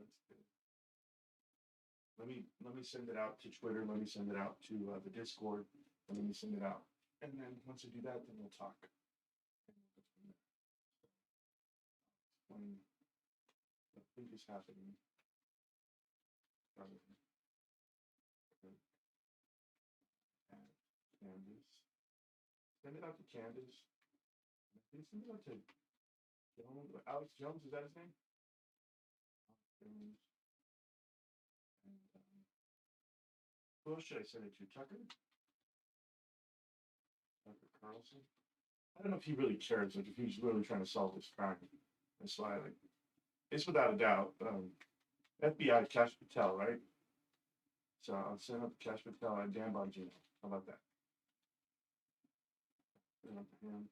That's good. Let me send it out to Twitter. Let me send it out to the Discord. And let me send it out. And then once I do that, then we'll talk. When I think is happening. Candace. Send it out to Candace. Send it out to Alex Jones, is that his name? And, who else should I send it to? Tucker? Tucker Carlson? I don't know if he really cares, like if he's really trying to solve this crime. That's why it's without a doubt. FBI Cash Patel, right? So I'll send up Cash Patel and Dan Bongino. How about that? Send it to him.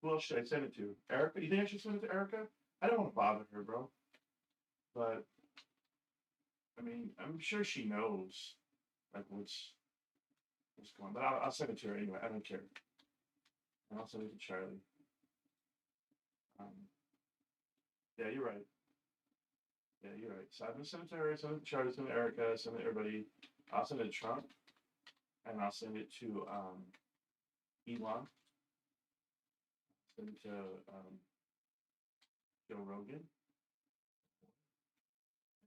Who else should I send it to? Erica? You think I should send it to Erica? I don't want to bother her, bro. But I mean, I'm sure she knows like what's going on. But I'll send it to her anyway. I don't care. And I'll send it to Charlie. Yeah, you're right. Yeah, you're right. So I'm gonna send it to her, send it to Charlie, send it to Erica, send it to everybody. I'll send it to Trump, and I'll send it to Elon. Send it to Joe Rogan.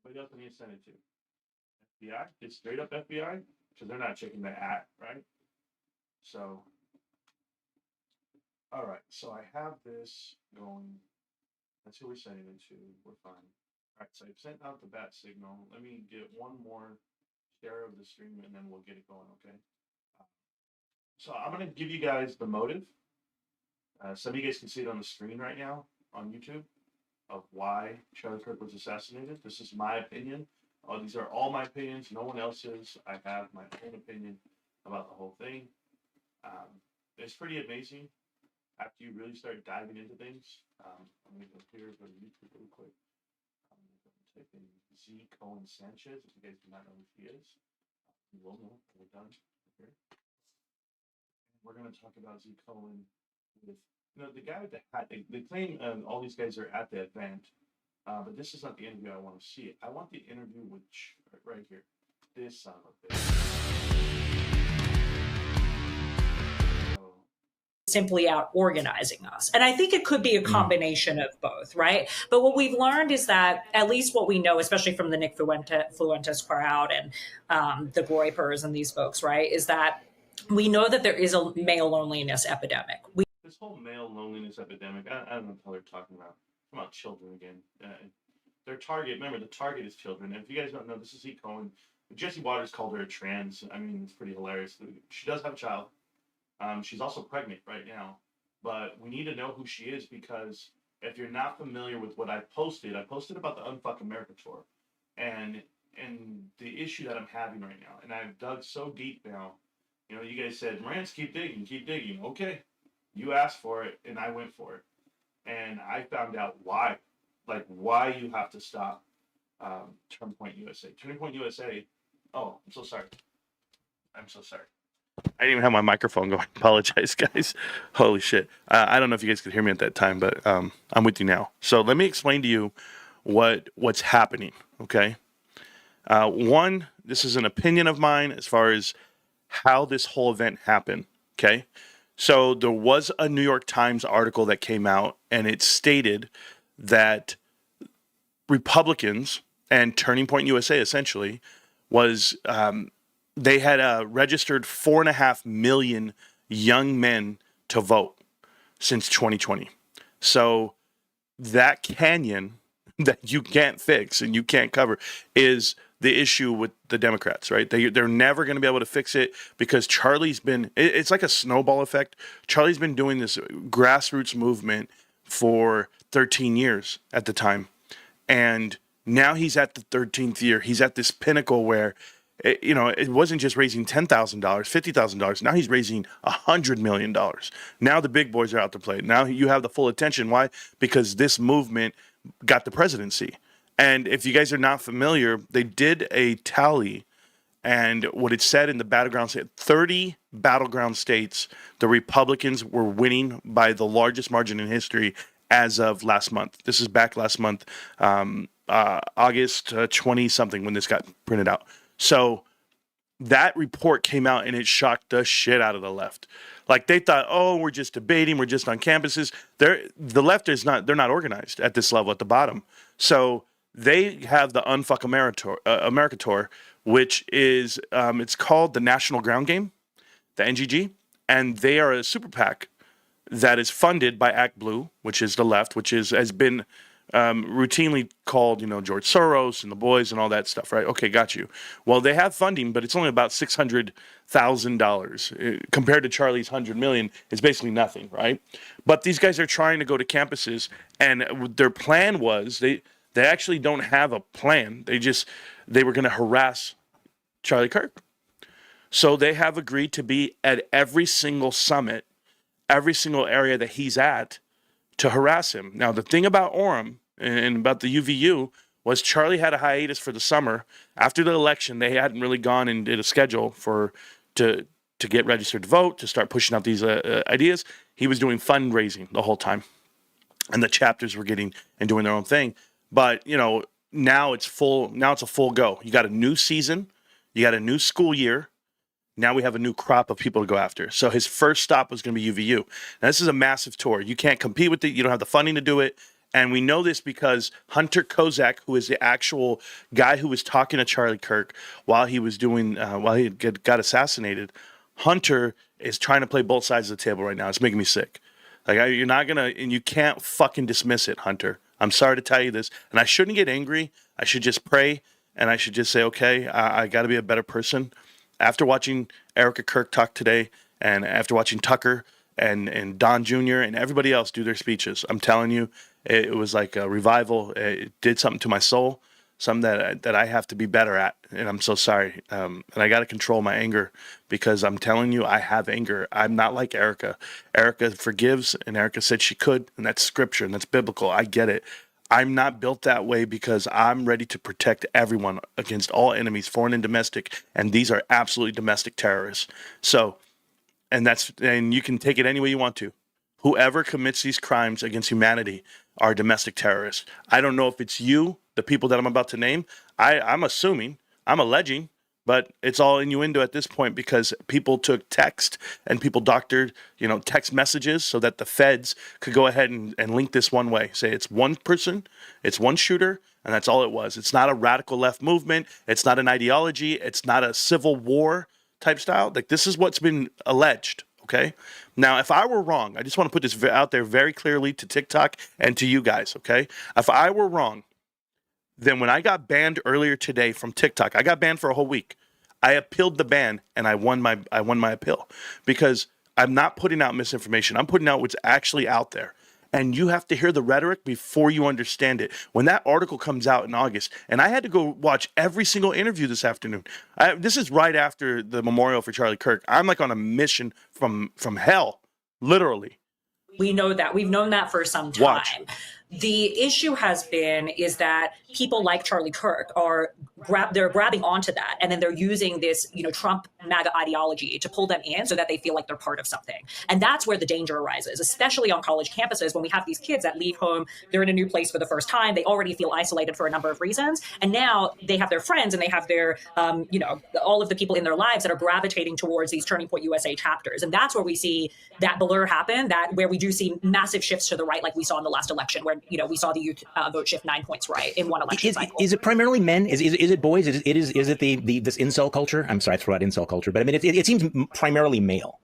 What else I need to send it to? FBI? It's straight up FBI? Because they're not checking the @ right? So, all right. So I have this going. That's who we're sending it to. We're fine. All right. So I've sent out the bat signal. Let me get one more share of the stream, and then we'll get it going. Okay. So I'm gonna give you guys the motive. Some of you guys can see it on the screen right now on YouTube of why Charlie Kirk was assassinated. This is my opinion. These are all my opinions, no one else's. I have my own opinion about the whole thing. It's pretty amazing after you really start diving into things. I'm going to go here, go to YouTube real quick. I'm going to type in Z. Cohen Sanchez. If you guys do not know who she is, you will know. We're done here. We're going to talk about Z. Cohen with the guy with the hat. They claim all these guys are at the event. But this is not the interview I want to see. I want the interview with right here. This son of a bitch. Simply out organizing us. And I think it could be a combination of both, right? But what we've learned is that, at least what we know, especially from the Nick Fuentes crowd and the Groypers and these folks, right, is that we know that there is a male loneliness epidemic. This whole male loneliness epidemic, I don't know what they're talking about children again. Their target, remember, the target is children. And if you guys don't know, this is Z. Cohen. Jesse Waters called her a trans. I mean, it's pretty hilarious. She does have a child. She's also pregnant right now. But we need to know who she is, because if you're not familiar with what I posted about the Unfuck America tour and the issue that I'm having right now. And I've dug so deep now. You guys said, Rants, keep digging. Okay. You asked for it, and I went for it. And I found out why you have to stop Turning Point USA. Turning Point USA. Oh, I'm so sorry. I didn't even have my microphone going. Apologize, guys. Holy shit. I don't know if you guys could hear me at that time, but I'm with you now. So let me explain to you what's happening, okay? One, this is an opinion of mine as far as how this whole event happened, okay? So there was a New York Times article that came out, and it stated that Republicans and Turning Point USA essentially was they had registered 4.5 million young men to vote since 2020. So that canyon that you can't fix and you can't cover is the issue with the Democrats, right? They're never going to be able to fix it because Charlie's been, it's like a snowball effect. Charlie's been doing this grassroots movement for 13 years at the time. And now he's at the 13th year. He's at this pinnacle where, it wasn't just raising $10,000, $50,000. Now he's raising $100 million. Now the big boys are out to play. Now you have the full attention. Why? Because this movement got the presidency. And if you guys are not familiar, they did a tally, and what it said in the battleground state, 30 battleground states, the Republicans were winning by the largest margin in history as of last month. This is back last month. August 20 something when this got printed out. So that report came out and it shocked the shit out of the left. Like they thought, oh, we're just debating, we're just on campuses. The left is not, they're not organized at this level at the bottom. So they have the Unfuck Americator, which is, it's called the National Ground Game, the NGG, and they are a super PAC that is funded by Act Blue, which is the left, which has been routinely called, George Soros and the boys and all that stuff, right? Okay, got you. Well, they have funding, but it's only about $600,000 compared to Charlie's $100 million. It's basically nothing, right? But these guys are trying to go to campuses, and their plan was they actually don't have a plan. They were going to harass Charlie Kirk. So they have agreed to be at every single summit, every single area that he's at, to harass him. Now, the thing about Orem and about the UVU was Charlie had a hiatus for the summer. After the election, they hadn't really gone and did a schedule to get registered to vote, to start pushing out these ideas. He was doing fundraising the whole time, and the chapters were getting and doing their own thing. But now it's full. Now it's a full go. You got a new season, you got a new school year. Now we have a new crop of people to go after. So his first stop was going to be UVU. Now, this is a massive tour. You can't compete with it. You don't have the funding to do it. And we know this because Hunter Kozak, who is the actual guy who was talking to Charlie Kirk while he was while he got assassinated, Hunter is trying to play both sides of the table right now. It's making me sick. Like, you're not going to, and you can't fucking dismiss it, Hunter. I'm sorry to tell you this. And I shouldn't get angry. I should just pray. And I should just say, okay, I got to be a better person. After watching Erica Kirk talk today, and after watching Tucker and Don Jr. and everybody else do their speeches, I'm telling you, it was like a revival. It did something to my soul, something that I have to be better at, and I'm so sorry. And I got to control my anger, because I'm telling you, I have anger. I'm not like Erica. Erica forgives, and Erica said she could, and that's scripture, and that's biblical. I get it. I'm not built that way, because I'm ready to protect everyone against all enemies, foreign and domestic, and these are absolutely domestic terrorists. So, and you can take it any way you want to. Whoever commits these crimes against humanity are domestic terrorists. I don't know if it's you, the people that I'm about to name. I'm assuming, I'm alleging, but it's all innuendo at this point, because people took text and people doctored, text messages so that the feds could go ahead and link this one way. Say it's one person, it's one shooter, and that's all it was. It's not a radical left movement. It's not an ideology. It's not a civil war type style. Like, this is what's been alleged. Okay. Now, if I were wrong, I just want to put this out there very clearly to TikTok and to you guys. Okay. If I were wrong, then when I got banned earlier today from TikTok, I got banned for a whole week. I appealed the ban, and I won my appeal, because I'm not putting out misinformation. I'm putting out what's actually out there. And you have to hear the rhetoric before you understand it. When that article comes out in August, and I had to go watch every single interview this afternoon. This is right after the memorial for Charlie Kirk. I'm like on a mission from hell, literally. We know that. We've known that for some time. Watch. The issue is that people like Charlie Kirk they're grabbing onto that, and then they're using this, Trump MAGA ideology to pull them in so that they feel like they're part of something. And that's where the danger arises, especially on college campuses, when we have these kids that leave home, they're in a new place for the first time, they already feel isolated for a number of reasons, and now they have their friends and they have their, all of the people in their lives that are gravitating towards these Turning Point USA chapters. And that's where we see that blur happen, where we do see massive shifts to the right, like we saw in the last election, where we saw the youth vote shift 9 points right in one election cycle. Is it primarily men? Is it boys? Is it this incel culture? I'm sorry, I throw out incel culture, but I mean it seems primarily male.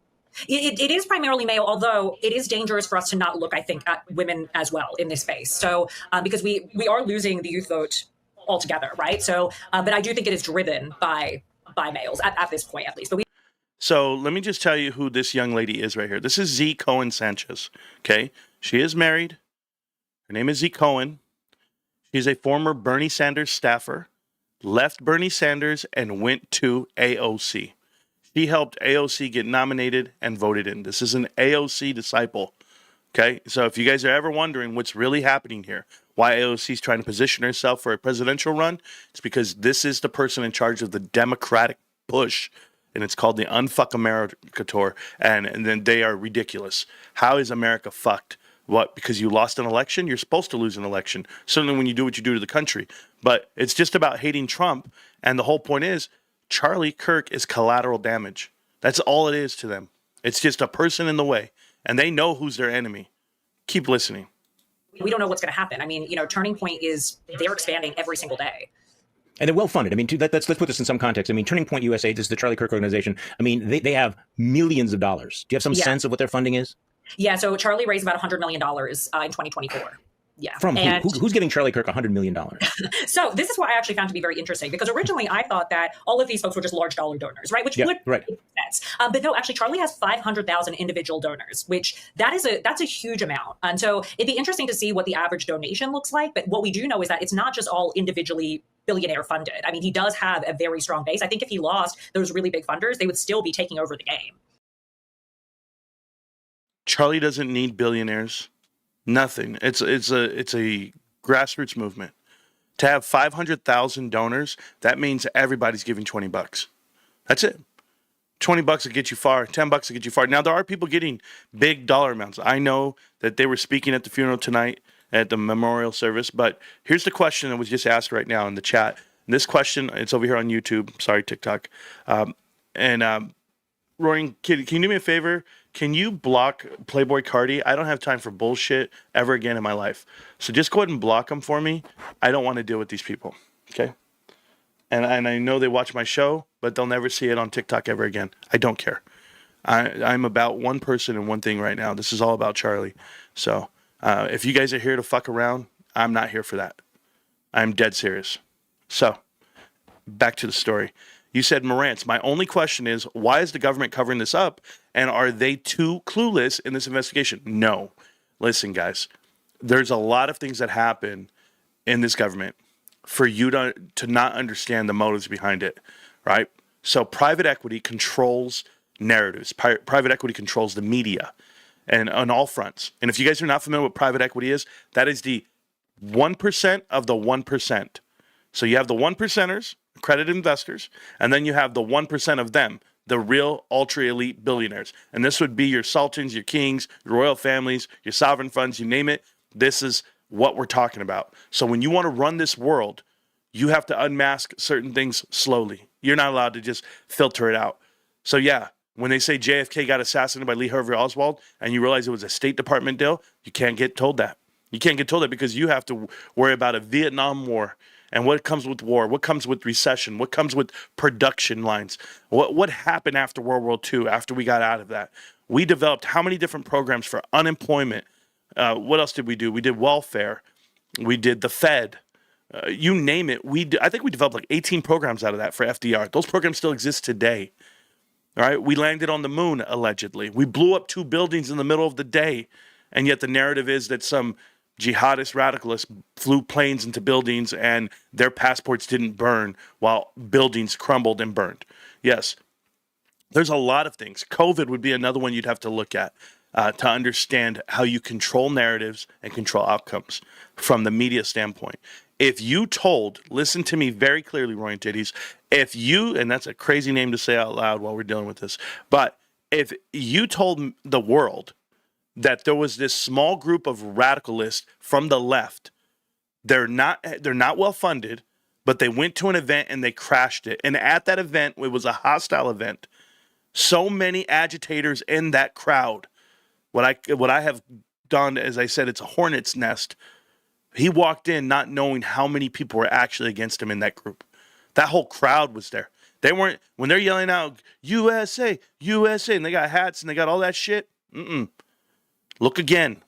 It is primarily male, although it is dangerous for us to not look, I think, at women as well in this space. So because we are losing the youth vote altogether, right? So, but I do think it is driven by males at this point, at least. So let me just tell you who this young lady is right here. This is Z. Cohen Sanchez. Okay, she is married. Her name is Z. Cohen. She's a former Bernie Sanders staffer, left Bernie Sanders and went to AOC. She helped AOC get nominated and voted in. This is an AOC disciple. Okay, so if you guys are ever wondering what's really happening here, why AOC is trying to position herself for a presidential run, it's because this is the person in charge of the Democratic push, and it's called the Unfuck Americator, and then they are ridiculous. How is America fucked What? Because you lost an election? You're supposed to lose an election. Certainly when you do what you do to the country. But it's just about hating Trump. And the whole point is Charlie Kirk is collateral damage. That's all it is to them. It's just a person in the way. And they know who's their enemy. Keep listening. We don't know what's going to happen. I mean, Turning Point they're expanding every single day. And they're well funded. I mean, let's put this in some context. I mean, Turning Point USA, this is the Charlie Kirk organization. I mean, they have millions of dollars. Do you have some sense of what their funding is? Yeah, so Charlie raised about $100 million in 2024. Yeah. From who's giving Charlie Kirk $100 million? So this is what I actually found to be very interesting, because originally I thought that all of these folks were just large dollar donors, right? Which would make sense. But no, actually Charlie has 500,000 individual donors, which that's a huge amount. And so it'd be interesting to see what the average donation looks like. But what we do know is that it's not just all individually billionaire funded. I mean, he does have a very strong base. I think if he lost those really big funders, they would still be taking over the game. Charlie doesn't need billionaires. Nothing. It's a grassroots movement. To have 500,000 donors, that means everybody's giving $20. That's it. $20 will get you far. $10 will get you far. Now there are people getting big dollar amounts. I know that they were speaking at the funeral tonight at the memorial service. But here's the question that was just asked right now in the chat. And this question, it's over here on YouTube. Sorry, TikTok. Roy, can you do me a favor? Can you block Playboy Cardi? I don't have time for bullshit ever again in my life. So just go ahead and block them for me. I don't want to deal with these people. Okay? And I know they watch my show, but they'll never see it on TikTok ever again. I don't care. I'm about one person and one thing right now. This is all about Charlie. So if you guys are here to fuck around, I'm not here for that. I'm dead serious. So back to the story. You said, Marantz, my only question is, why is the government covering this up? And are they too clueless in this investigation? No. Listen, guys, there's a lot of things that happen in this government for you to not understand the motives behind it, right? So private equity controls narratives. Private equity controls the media and on all fronts. And if you guys are not familiar with what private equity is, that is the 1% of the 1%. So you have the 1%ers, accredited investors, and then you have the 1% of them, the real ultra-elite billionaires. And this would be your sultans, your kings, your royal families, your sovereign funds, you name it. This is what we're talking about. So when you want to run this world, you have to unmask certain things slowly. You're not allowed to just filter it out. So yeah, when they say JFK got assassinated by Lee Harvey Oswald and you realize it was a State Department deal, you can't get told that. You can't get told that because you have to worry about a Vietnam War and what comes with war, what comes with recession, what comes with production lines, what happened after World War II, after we got out of that. We developed how many different programs for unemployment? What else did we do? We did welfare. We did the Fed. You name it. I think we developed like 18 programs out of that for FDR. Those programs still exist today. All right. We landed on the moon, allegedly. We blew up 2 buildings in the middle of the day. And yet the narrative is that some jihadist radicalists flew planes into buildings and their passports didn't burn while buildings crumbled and burned. Yes, there's a lot of things. COVID would be another one you'd have to look at to understand how you control narratives and control outcomes from the media standpoint. If you told, listen to me very clearly, Roy and Titties, and that's a crazy name to say out loud while we're dealing with this, but if you told the world that there was this small group of radicalists from the left, they're not well funded, but they went to an event and they crashed it. And at that event, it was a hostile event. So many agitators in that crowd. What I have done, as I said, it's a hornet's nest. He walked in not knowing how many people were actually against him in that group. That whole crowd was there. They weren't, when they're yelling out, USA, USA, and they got hats and they got all that shit. Look again.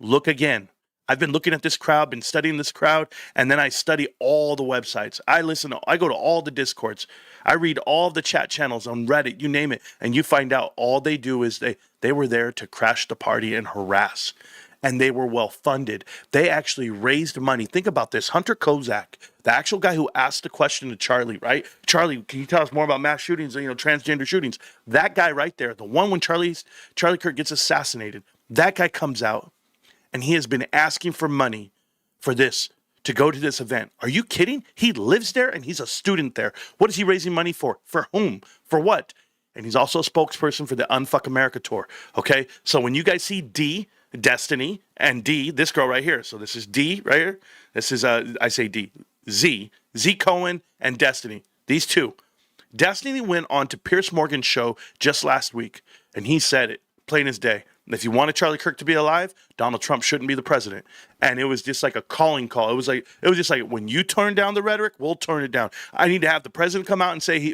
Look again. I've been looking at this crowd, been studying this crowd, and then I study all the websites. I go to all the Discords. I read all the chat channels on Reddit, you name it, and you find out all they do is they were there to crash the party and harass. And they were well funded. They actually raised money. Think about this. Hunter Kozak, the actual guy who asked the question to Charlie, right? Charlie, can you tell us more about mass shootings, transgender shootings? That guy right there, the one when Charlie Kirk gets assassinated, that guy comes out and he has been asking for money for this, to go to this event. Are you kidding? He lives there and he's a student there. What is he raising money for? For whom? For what? And he's also a spokesperson for the Unfuck America tour. Okay? So when you guys see D, Destiny, and D, this girl right here. So this is D right here. This is, I say D, Z Cohen and Destiny. These two. Destiny went on to Piers Morgan's show just last week, and he said it, plain as day. If you wanted Charlie Kirk to be alive, Donald Trump shouldn't be the president. And it was just like a calling call. It was just like, when you turn down the rhetoric, we'll turn it down. I need to have the president come out and say,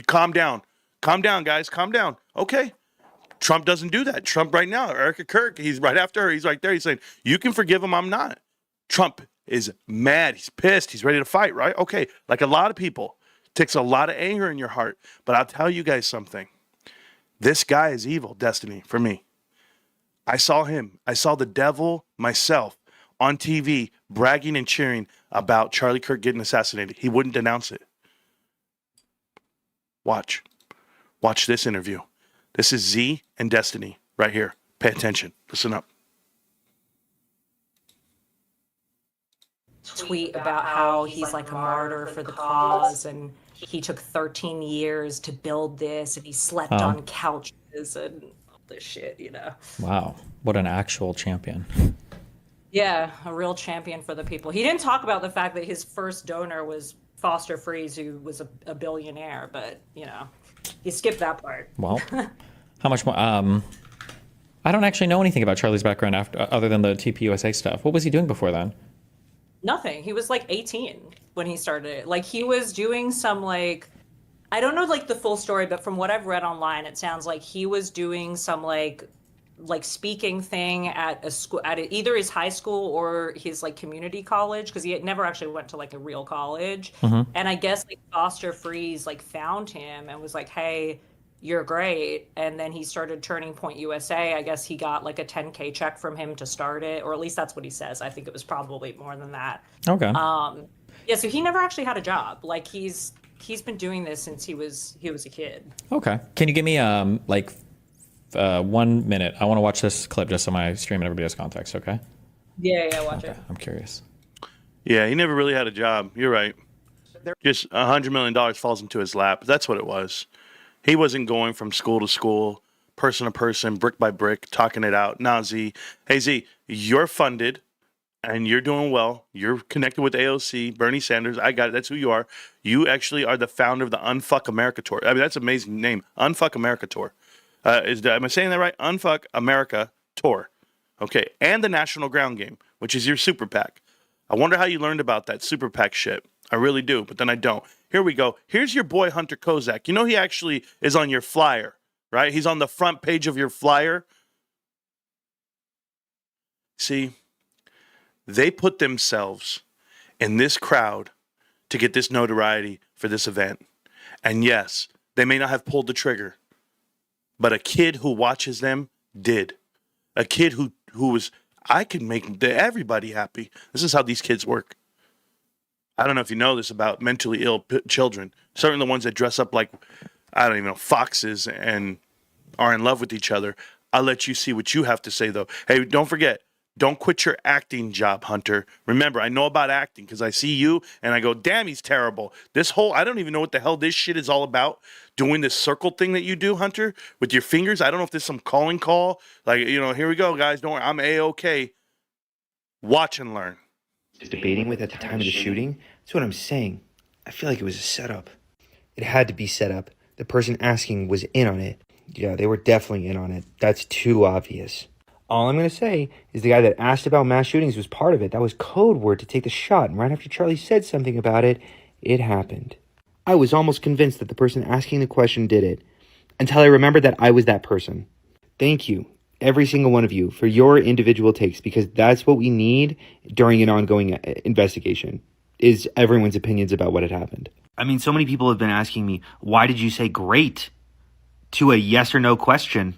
calm down. Calm down, guys. Calm down. Okay. Trump doesn't do that. Trump right now, Erica Kirk, he's right after her. He's right there. He's saying, you can forgive him. I'm not. Trump is mad. He's pissed. He's ready to fight, right? Okay. Like a lot of people. Takes a lot of anger in your heart. But I'll tell you guys something. This guy is evil, Destiny, for me. I saw him. I saw the devil myself on TV bragging and cheering about Charlie Kirk getting assassinated. He wouldn't denounce it. Watch. Watch this interview. This is Z and Destiny right here. Pay attention. Listen up. Tweet about how he's like a martyr for the cause, and he took 13 years to build this, and he slept on couches and all this shit, you know. Wow. What an actual champion. Yeah, a real champion for the people. He didn't talk about the fact that his first donor was Foster Freeze, who was a billionaire, but, you know, he skipped that part. Well, how much more? I don't actually know anything about Charlie's background other than the TPUSA stuff. What was he doing before then? Nothing. He was like 18 when he started it. Like, he was doing some, like, I don't know, like, the full story, but from what I've read online, it sounds like he was doing some, like speaking thing at a school, at either his high school or his, like, community college, because he had never actually went to, like, a real college. Mm-hmm. And I guess, like, Foster Freeze, like, found him and was like, hey, you're great. And then he started Turning Point USA. I guess he got like a 10K check from him to start it, or at least that's what he says. I think it was probably more than that. Okay. Yeah, so he never actually had a job. Like, he's been doing this since he was a kid. Okay. Can you give me 1 minute? I want to watch this clip just so my stream and everybody has context, okay? Yeah, watch it. I'm curious. Yeah, he never really had a job. You're right. Just $100 million falls into his lap. That's what it was. He wasn't going from school to school, person to person, brick by brick, talking it out. Now, Z, hey, Z, you're funded and you're doing well. You're connected with AOC, Bernie Sanders. I got it. That's who you are. You actually are the founder of the Unfuck America Tour. I mean, that's an amazing name. Unfuck America Tour. Am I saying that right? Unfuck America Tour. Okay. And the National Ground Game, which is your super PAC. I wonder how you learned about that super PAC shit. I really do, but then I don't. Here we go. Here's your boy, Hunter Kozak. You know he actually is on your flyer, right? He's on the front page of your flyer. See, they put themselves in this crowd to get this notoriety for this event. And yes, they may not have pulled the trigger, but a kid who watches them did. A kid who was, I can make everybody happy. This is how these kids work. I don't know if you know this about mentally ill children. Certainly the ones that dress up like, I don't even know, foxes and are in love with each other. I'll let you see what you have to say, though. Hey, don't forget, don't quit your acting job, Hunter. Remember, I know about acting because I see you and I go, damn, he's terrible. I don't even know what the hell this shit is all about. Doing this circle thing that you do, Hunter, with your fingers. I don't know if there's some calling call. Like, you know, here we go, guys. Don't worry. I'm A-OK. Watch and learn. Debating with at the time of the shooting. That's what I'm saying. I feel like it was a setup. It had to be set up. The person asking was in on it. Yeah, they were definitely in on it. That's too obvious. All I'm going to say is the guy that asked about mass shootings was part of it. That was code word to take the shot. And right after Charlie said something about it, it happened. I was almost convinced that the person asking the question did it until I remembered that I was that person. Thank you, every single one of you, for your individual takes, because that's what we need during an ongoing investigation, is everyone's opinions about what had happened. I mean, so many people have been asking me, why did you say great to a yes or no question?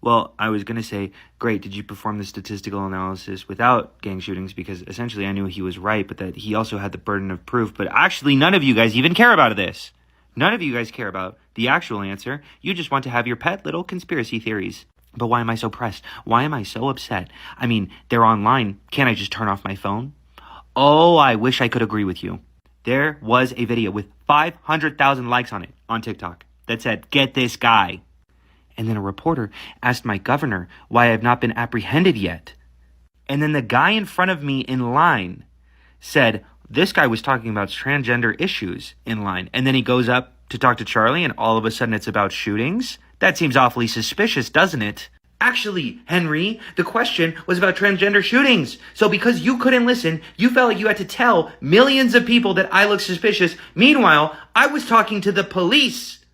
Well, I was going to say, great, did you perform the statistical analysis without gang shootings? Because essentially I knew he was right, but that he also had the burden of proof. But actually, none of you guys even care about this. None of you guys care about the actual answer. You just want to have your pet little conspiracy theories. But why am I so pressed? Why am I so upset? I mean, they're online. Can't I just turn off my phone? Oh, I wish I could agree with you. There was a video with 500,000 likes on it on TikTok that said, get this guy. And then a reporter asked my governor why I have not been apprehended yet. And then the guy in front of me in line said, this guy was talking about transgender issues in line. And then he goes up to talk to Charlie, and all of a sudden it's about shootings? That seems awfully suspicious, doesn't it? Actually, Henry, the question was about transgender shootings. So because you couldn't listen, you felt like you had to tell millions of people that I look suspicious. Meanwhile, I was talking to the police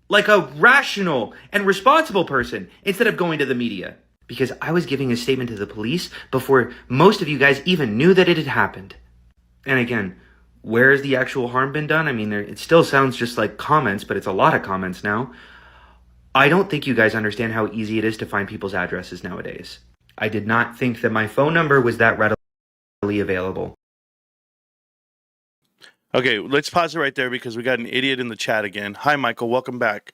like a rational and responsible person instead of going to the media. Because I was giving a statement to the police before most of you guys even knew that it had happened. And again, where has the actual harm been done? I mean, it still sounds just like comments, but it's a lot of comments now. I don't think you guys understand how easy it is to find people's addresses nowadays. I did not think that my phone number was that readily available. Okay, let's pause it right there because we got an idiot in the chat again. Hi, Michael. Welcome back.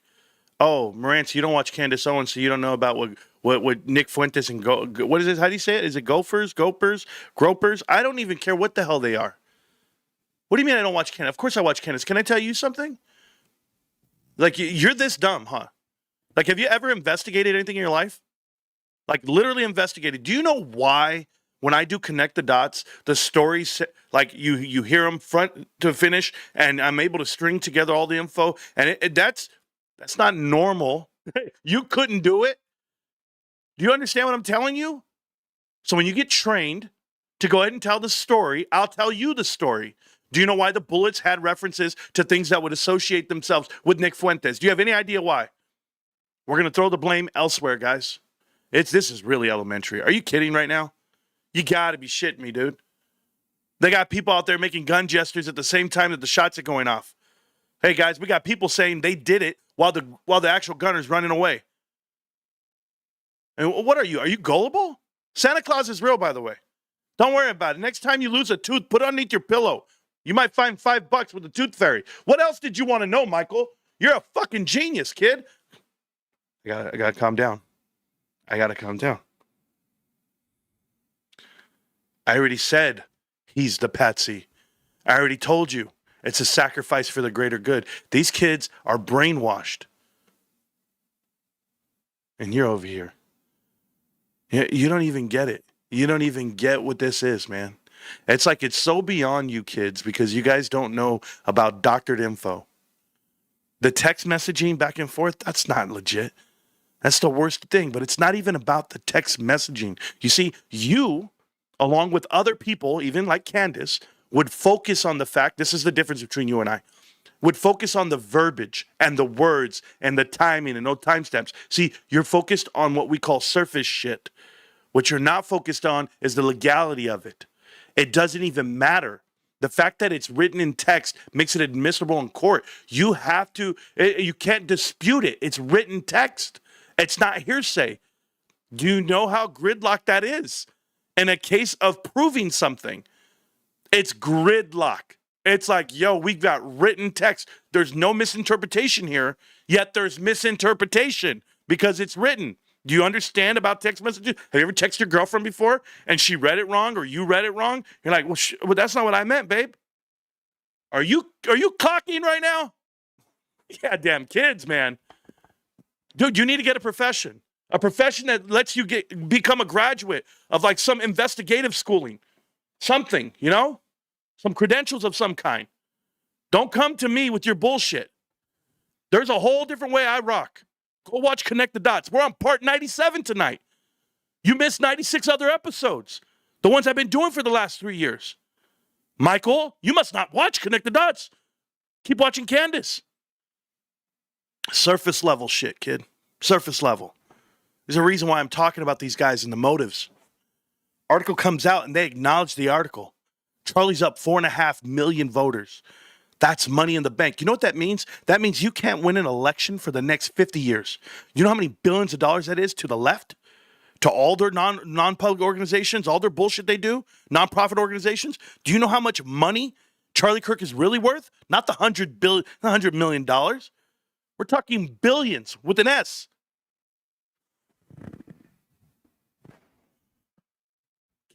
Oh, Marantz, you don't watch Candace Owens, so you don't know about what Nick Fuentes and what is it? How do you say it? Is it Gophers, Gropers? I don't even care what the hell they are. What do you mean I don't watch Candace? Of course I watch Candace. Can I tell you something? Like, you're this dumb, huh? Like, have you ever investigated anything in your life? Like, literally investigated. Do you know why when I do connect the dots, the stories, like, you hear them front to finish, and I'm able to string together all the info, and that's not normal. You couldn't do it. Do you understand what I'm telling you? So when you get trained to go ahead and tell the story, I'll tell you the story. Do you know why the bullets had references to things that would associate themselves with Nick Fuentes? Do you have any idea why? We're going to throw the blame elsewhere, guys. This is really elementary. Are you kidding right now? You got to be shitting me, dude. They got people out there making gun gestures at the same time that the shots are going off. Hey, guys, we got people saying they did it while the actual gunner's running away. And what are you? Are you gullible? Santa Claus is real, by the way. Don't worry about it. Next time you lose a tooth, put it underneath your pillow. You might find $5 with the tooth fairy. What else did you want to know, Michael? You're a fucking genius, kid. I gotta calm down. I already said he's the patsy. I already told you it's a sacrifice for the greater good. These kids are brainwashed. And you're over here. You don't even get it. You don't even get what this is, man. It's like it's so beyond you kids because you guys don't know about doctored info. The text messaging back and forth, that's not legit. That's the worst thing, but it's not even about the text messaging. You see, you, along with other people, even like Candace, would focus on the fact, this is the difference between you and I, would focus on the verbiage and the words and the timing and no timestamps. See, you're focused on what we call surface shit. What you're not focused on is the legality of it. It doesn't even matter. The fact that it's written in text makes it admissible in court. You can't dispute it. It's written text. It's not hearsay. Do you know how gridlock that is? In a case of proving something, it's gridlock. It's like, yo, we've got written text. There's no misinterpretation here, yet there's misinterpretation because it's written. Do you understand about text messages? Have you ever texted your girlfriend before and she read it wrong or you read it wrong? You're like, well, that's not what I meant, babe. Are you clocking right now? Yeah, damn kids, man. Dude, you need to get a profession that lets you become a graduate of like some investigative schooling, something, some credentials of some kind. Don't come to me with your bullshit. There's a whole different way I rock. Go watch Connect the Dots. We're on part 97 tonight. You missed 96 other episodes, the ones I've been doing for the last 3 years. Michael, you must not watch Connect the Dots. Keep watching Candace. Surface level shit, kid. Surface level. There's a reason why I'm talking about these guys and the motives. Article comes out and they acknowledge the article. Charlie's up 4.5 million voters. That's money in the bank. You know what that means? That means you can't win an election for the next 50 years. You know how many billions of dollars that is to the left? To all their non-public organizations, all their bullshit they do, nonprofit organizations? Do you know how much money Charlie Kirk is really worth? Not the $100 million. We're talking billions with an S.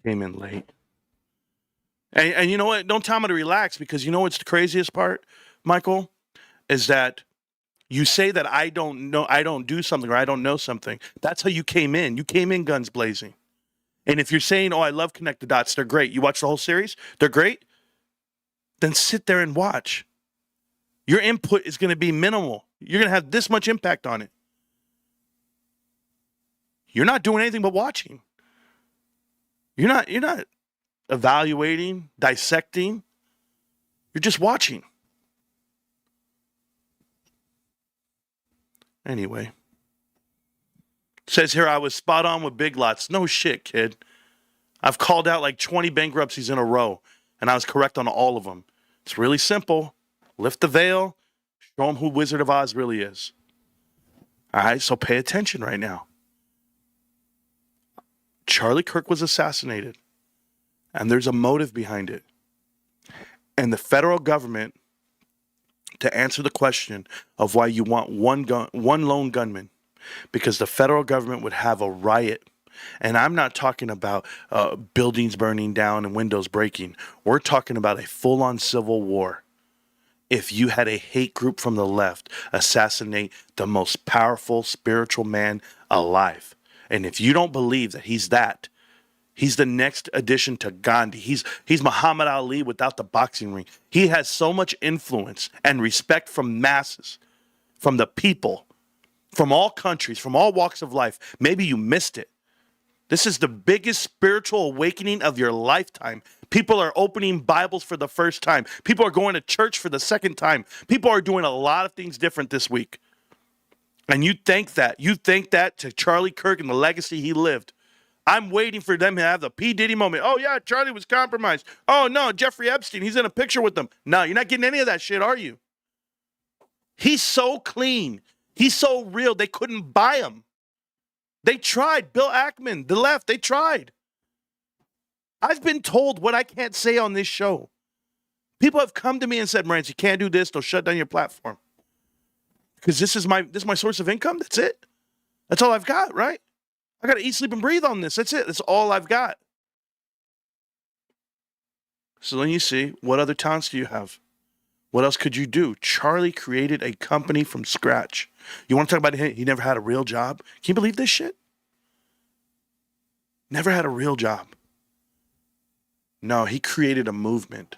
Came in late. And you know what? Don't tell me to relax because you know what's the craziest part, Michael? Is that You say that I don't know, I don't do something, or I don't know something. That's how you came in. You came in guns blazing. And if you're saying, oh, I love Connect the Dots, they're great. You watch the whole series, they're great. Then sit there and watch. Your input is going to be minimal. You're going to have this much impact on it. You're not doing anything but watching. You're not evaluating, dissecting. You're just watching. Anyway. Says here I was spot on with Big Lots. No shit, kid. I've called out like 20 bankruptcies in a row, and I was correct on all of them. It's really simple. Lift the veil. Show them who Wizard of Oz really is. All right, so pay attention right now. Charlie Kirk was assassinated, and there's a motive behind it. And the federal government, to answer the question of why you want one lone gunman, because the federal government would have a riot. And I'm not talking about buildings burning down and windows breaking. We're talking about a full-on civil war. If you had a hate group from the left assassinate the most powerful spiritual man alive, and if you don't believe that he's the next addition to Gandhi. He's Muhammad Ali without the boxing ring. He has so much influence and respect from masses, from the people, from all countries, from all walks of life. Maybe you missed it. This is the biggest spiritual awakening of your lifetime. People are opening Bibles for the first time. People are going to church for the second time. People are doing a lot of things different this week. And you thank that to Charlie Kirk and the legacy he lived. I'm waiting for them to have the P. Diddy moment. Oh, yeah, Charlie was compromised. Oh, no, Jeffrey Epstein, he's in a picture with them. No, you're not getting any of that shit, are you? He's so clean. He's so real, they couldn't buy him. They tried. Bill Ackman, the left, they tried. I've been told what I can't say on this show. People have come to me and said, Marantz, you can't do this. They'll shut down your platform. Because this is my source of income. That's it. That's all I've got, right? I got to eat, sleep, and breathe on this. That's it. That's all I've got. So then you see, what other talents do you have? What else could you do? Charlie created a company from scratch. You want to talk about him? He never had a real job? Can you believe this shit? Never had a real job. No, he created a movement.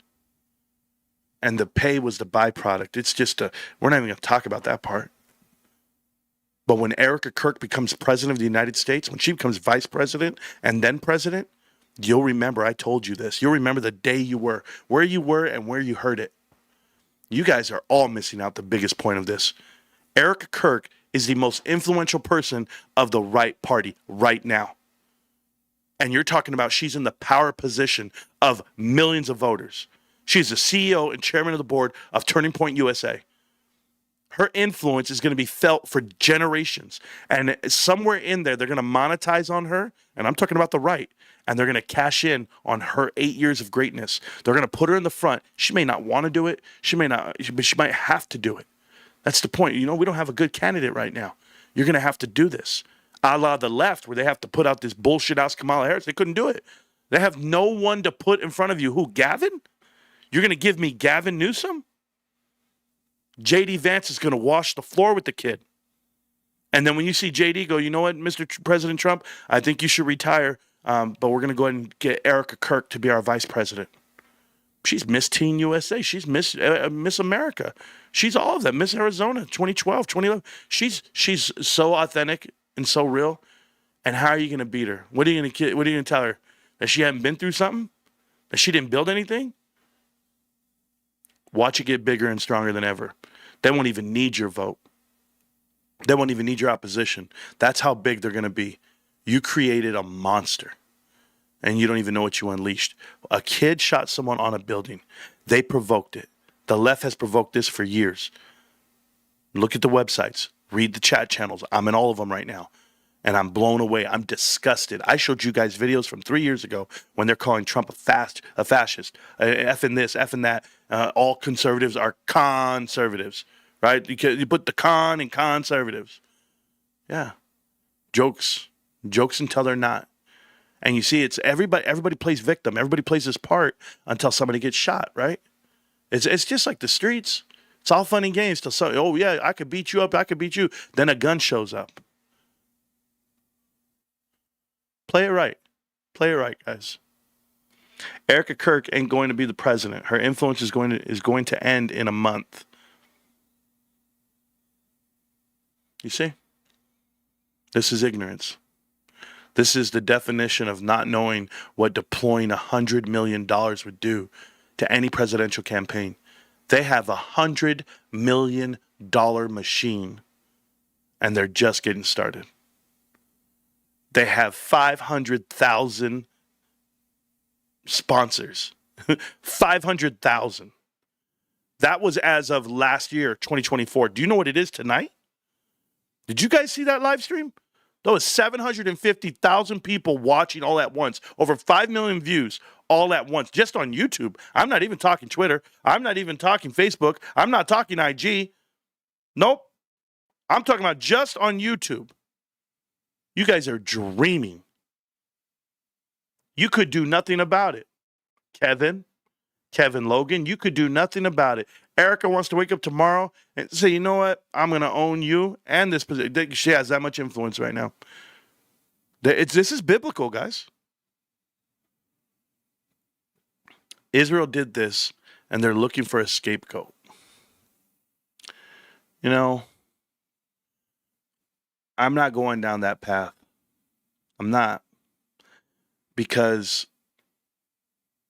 And the pay was the byproduct. It's just we're not even going to talk about that part. But when Erica Kirk becomes president of the United States, when she becomes vice president and then president, you'll remember I told you this. You'll remember the day you were, where you were, and where you heard it. You guys are all missing out the biggest point of this. Erica Kirk is the most influential person of the right party right now. And you're talking about she's in the power position of millions of voters. She's the CEO and chairman of the board of Turning Point USA. Her influence is going to be felt for generations. And somewhere in there, they're going to monetize on her. And I'm talking about the right. And they're going to cash in on her 8 years of greatness. They're going to put her in the front. She may not want to do it. She may not, but she might have to do it. That's the point. You know, we don't have a good candidate right now. You're going to have to do this. A la the left, where they have to put out this bullshit ass Kamala Harris. They couldn't do it. They have no one to put in front of you. Who, Gavin? You're going to give me Gavin Newsom? J.D. Vance is going to wash the floor with the kid. And then when you see J.D. go, you know what, Mr. President Trump, I think you should retire, but we're going to go ahead and get Erica Kirk to be our vice president. She's Miss Teen USA. She's Miss America. She's all of that. Miss Arizona, 2012, 2011. She's so authentic and so real. And how are you going to beat her? What are you going to tell her? That she hadn't been through something? That she didn't build anything? Watch it get bigger and stronger than ever. They won't even need your vote. They won't even need your opposition. That's how big they're going to be. You created a monster, and you don't even know what you unleashed. A kid shot someone on a building. They provoked it. The left has provoked this for years. Look at the websites. Read the chat channels. I'm in all of them right now. And I'm blown away. I'm disgusted. I showed you guys videos from 3 years ago when they're calling Trump a fascist, effing this, effing that. All conservatives are conservatives, right? You put the con in conservatives. Yeah. Jokes until they're not. And you see, it's everybody plays victim. Everybody plays this part until somebody gets shot, right? It's just like the streets. It's all fun and games till so. Oh yeah, I could beat you up. I could beat you. Then a gun shows up. Play it right. Play it right, guys. Erica Kirk ain't going to be the president. Her influence is going to end in a month. You see? This is ignorance. This is the definition of not knowing what deploying $100 million would do to any presidential campaign. They have $100 million machine, and they're just getting started. They have 500,000 sponsors. 500,000. That was as of last year, 2024. Do you know what it is tonight? Did you guys see that live stream? There was 750,000 people watching all at once. Over 5 million views all at once, just on YouTube. I'm not even talking Twitter. I'm not even talking Facebook. I'm not talking IG. Nope. I'm talking about just on YouTube. You guys are dreaming. You could do nothing about it. Kevin Logan, you could do nothing about it. Erica wants to wake up tomorrow and say, you know what? I'm going to own you and this position. She has that much influence right now. This is biblical, guys. Israel did this, and they're looking for a scapegoat. You know, I'm not going down that path. I'm not. Because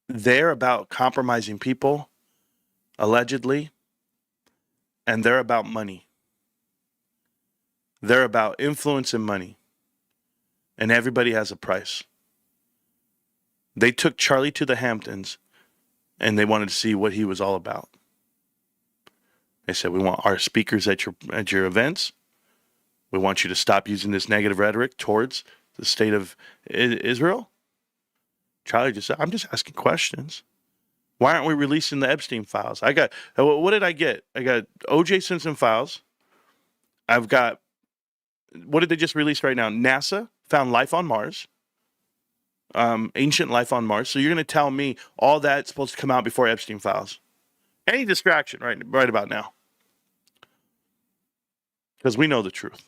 they're about compromising people, allegedly, and they're about money. They're about influence and money. And everybody has a price. They took Charlie to the Hamptons, and they wanted to see what he was all about. They said, we want our speakers at your events. We want you to stop using this negative rhetoric towards the state of Israel. Charlie just said, I'm just asking questions. Why aren't we releasing the Epstein files? What did I get? I got O.J. Simpson files. I've got, what did they just release right now? NASA found life on Mars. Ancient life on Mars. So you're going to tell me all that's supposed to come out before Epstein files? Any distraction right about now. Because we know the truth.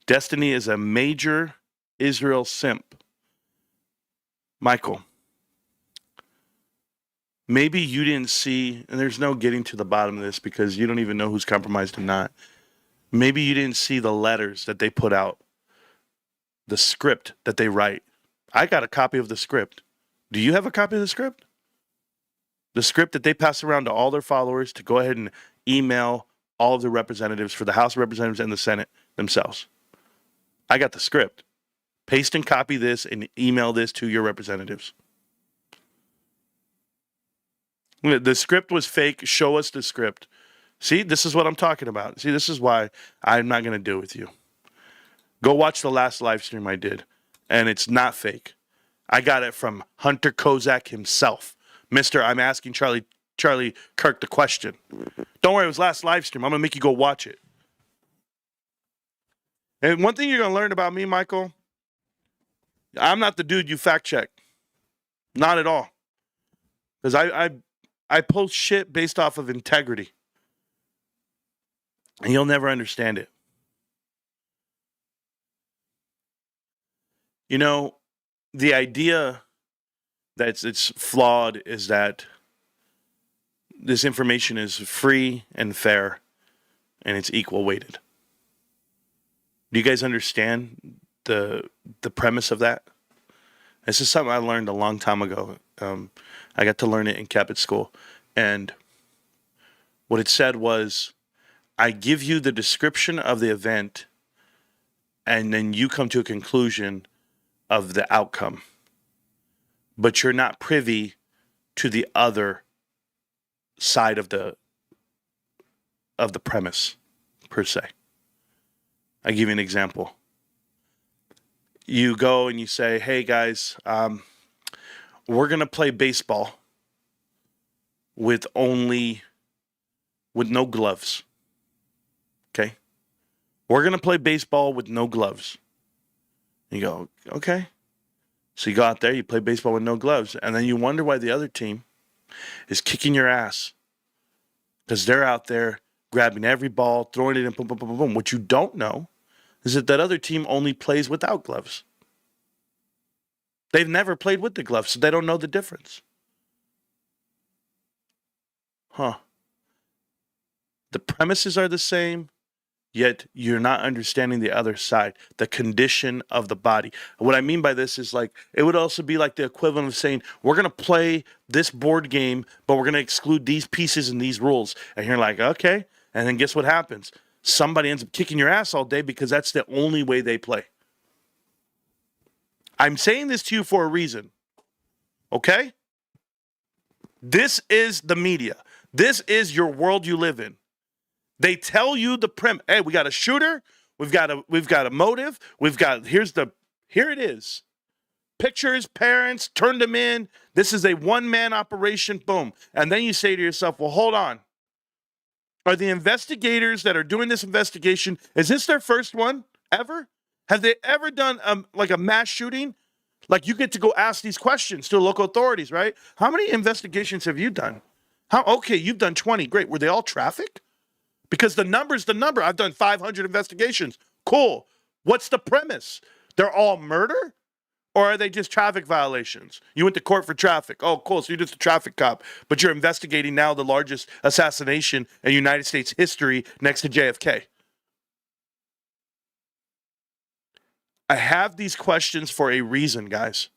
Destiny is a major Israel simp. Michael, maybe you didn't see, and there's no getting to the bottom of this because you don't even know who's compromised and not. Maybe you didn't see the letters that they put out, the script that they write. I got a copy of the script. Do you have a copy of the script? The script that they pass around to all their followers to go ahead and email all of the representatives for the House of Representatives and the Senate themselves. I got the script. Paste and copy this and email this to your representatives. The script was fake. Show us the script. See, this is what I'm talking about. See, this is why I'm not going to deal with you. Go watch the last live stream I did, and it's not fake. I got it from Hunter Kozak himself. Mister, I'm asking Charlie Kirk the question. Don't worry, it was last live stream. I'm going to make you go watch it. And one thing you're going to learn about me, Michael, I'm not the dude you fact check. Not at all. Because I post shit based off of integrity. And you'll never understand it. You know, the idea that it's flawed is that this information is free and fair and it's equal weighted. Do you guys understand the premise of that? This is something I learned a long time ago. I got to learn it in Capit School. And what it said was, I give you the description of the event, and then you come to a conclusion of the outcome. But you're not privy to the other side of the premise, per se. I give you an example. You go and you say, hey guys, we're going to play baseball with no gloves. Okay? We're going to play baseball with no gloves. You go, okay. So you go out there, you play baseball with no gloves, and then you wonder why the other team is kicking your ass because they're out there grabbing every ball, throwing it in, boom, boom, boom, boom, boom. What you don't know is that that other team only plays without gloves. They've never played with the gloves, so they don't know the difference. Huh. The premises are the same, yet you're not understanding the other side, the condition of the body. What I mean by this is like, it would also be like the equivalent of saying, we're going to play this board game, but we're going to exclude these pieces and these rules. And you're like, okay. And then guess what happens? Somebody ends up kicking your ass all day because that's the only way they play. I'm saying this to you for a reason. Okay? This is the media. This is your world you live in. They tell you the hey, we got a shooter, we've got a motive, here it is. Pictures, parents, turned them in. This is a one-man operation, boom. And then you say to yourself, well, hold on. Are the investigators that are doing this investigation, is this their first one ever? Have they ever done like a mass shooting? Like you get to go ask these questions to local authorities, right? How many investigations have you done? Okay, you've done 20. Great. Were they all traffic? Because the number's the number. I've done 500 investigations. Cool. What's the premise? They're all murder? Or are they just traffic violations? You went to court for traffic. Oh, cool. So you're just a traffic cop. But you're investigating now the largest assassination in United States history next to JFK. I have these questions for a reason, guys.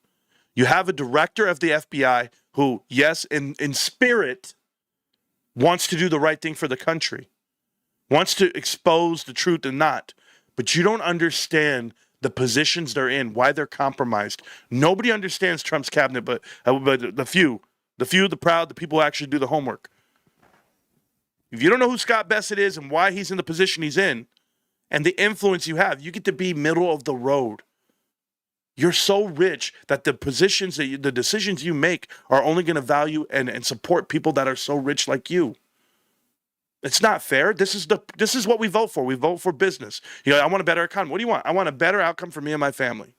You have a director of the FBI who, yes, in spirit, wants to do the right thing for the country. Wants to expose the truth and not. But you don't understand the positions they're in, why they're compromised. Nobody understands Trump's cabinet, but the few, the proud, the people who actually do the homework. If you don't know who Scott Bassett is and why he's in the position he's in, and the influence you have, you get to be middle of the road. You're so rich that the positions, the decisions you make are only going to value and support people that are so rich like you. It's not fair. This is what we vote for. We vote for business. You know, I want a better economy. What do you want? I want a better outcome for me and my family.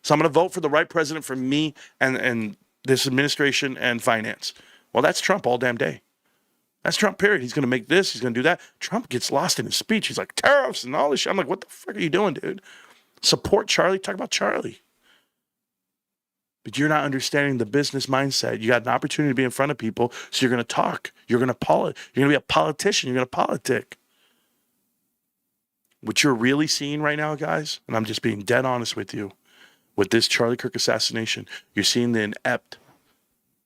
So I'm going to vote for the right president for me and this administration and finance. Well, that's Trump all damn day. That's Trump, period. He's going to make this. He's going to do that. Trump gets lost in his speech. He's like, tariffs and all this shit. I'm like, what the fuck are you doing, dude? Support Charlie. Talk about Charlie. But you're not understanding the business mindset. You got an opportunity to be in front of people, so you're going to talk. You're going to be a politician. You're going to politic. What you're really seeing right now, guys, and I'm just being dead honest with you, with this Charlie Kirk assassination, you're seeing the inept.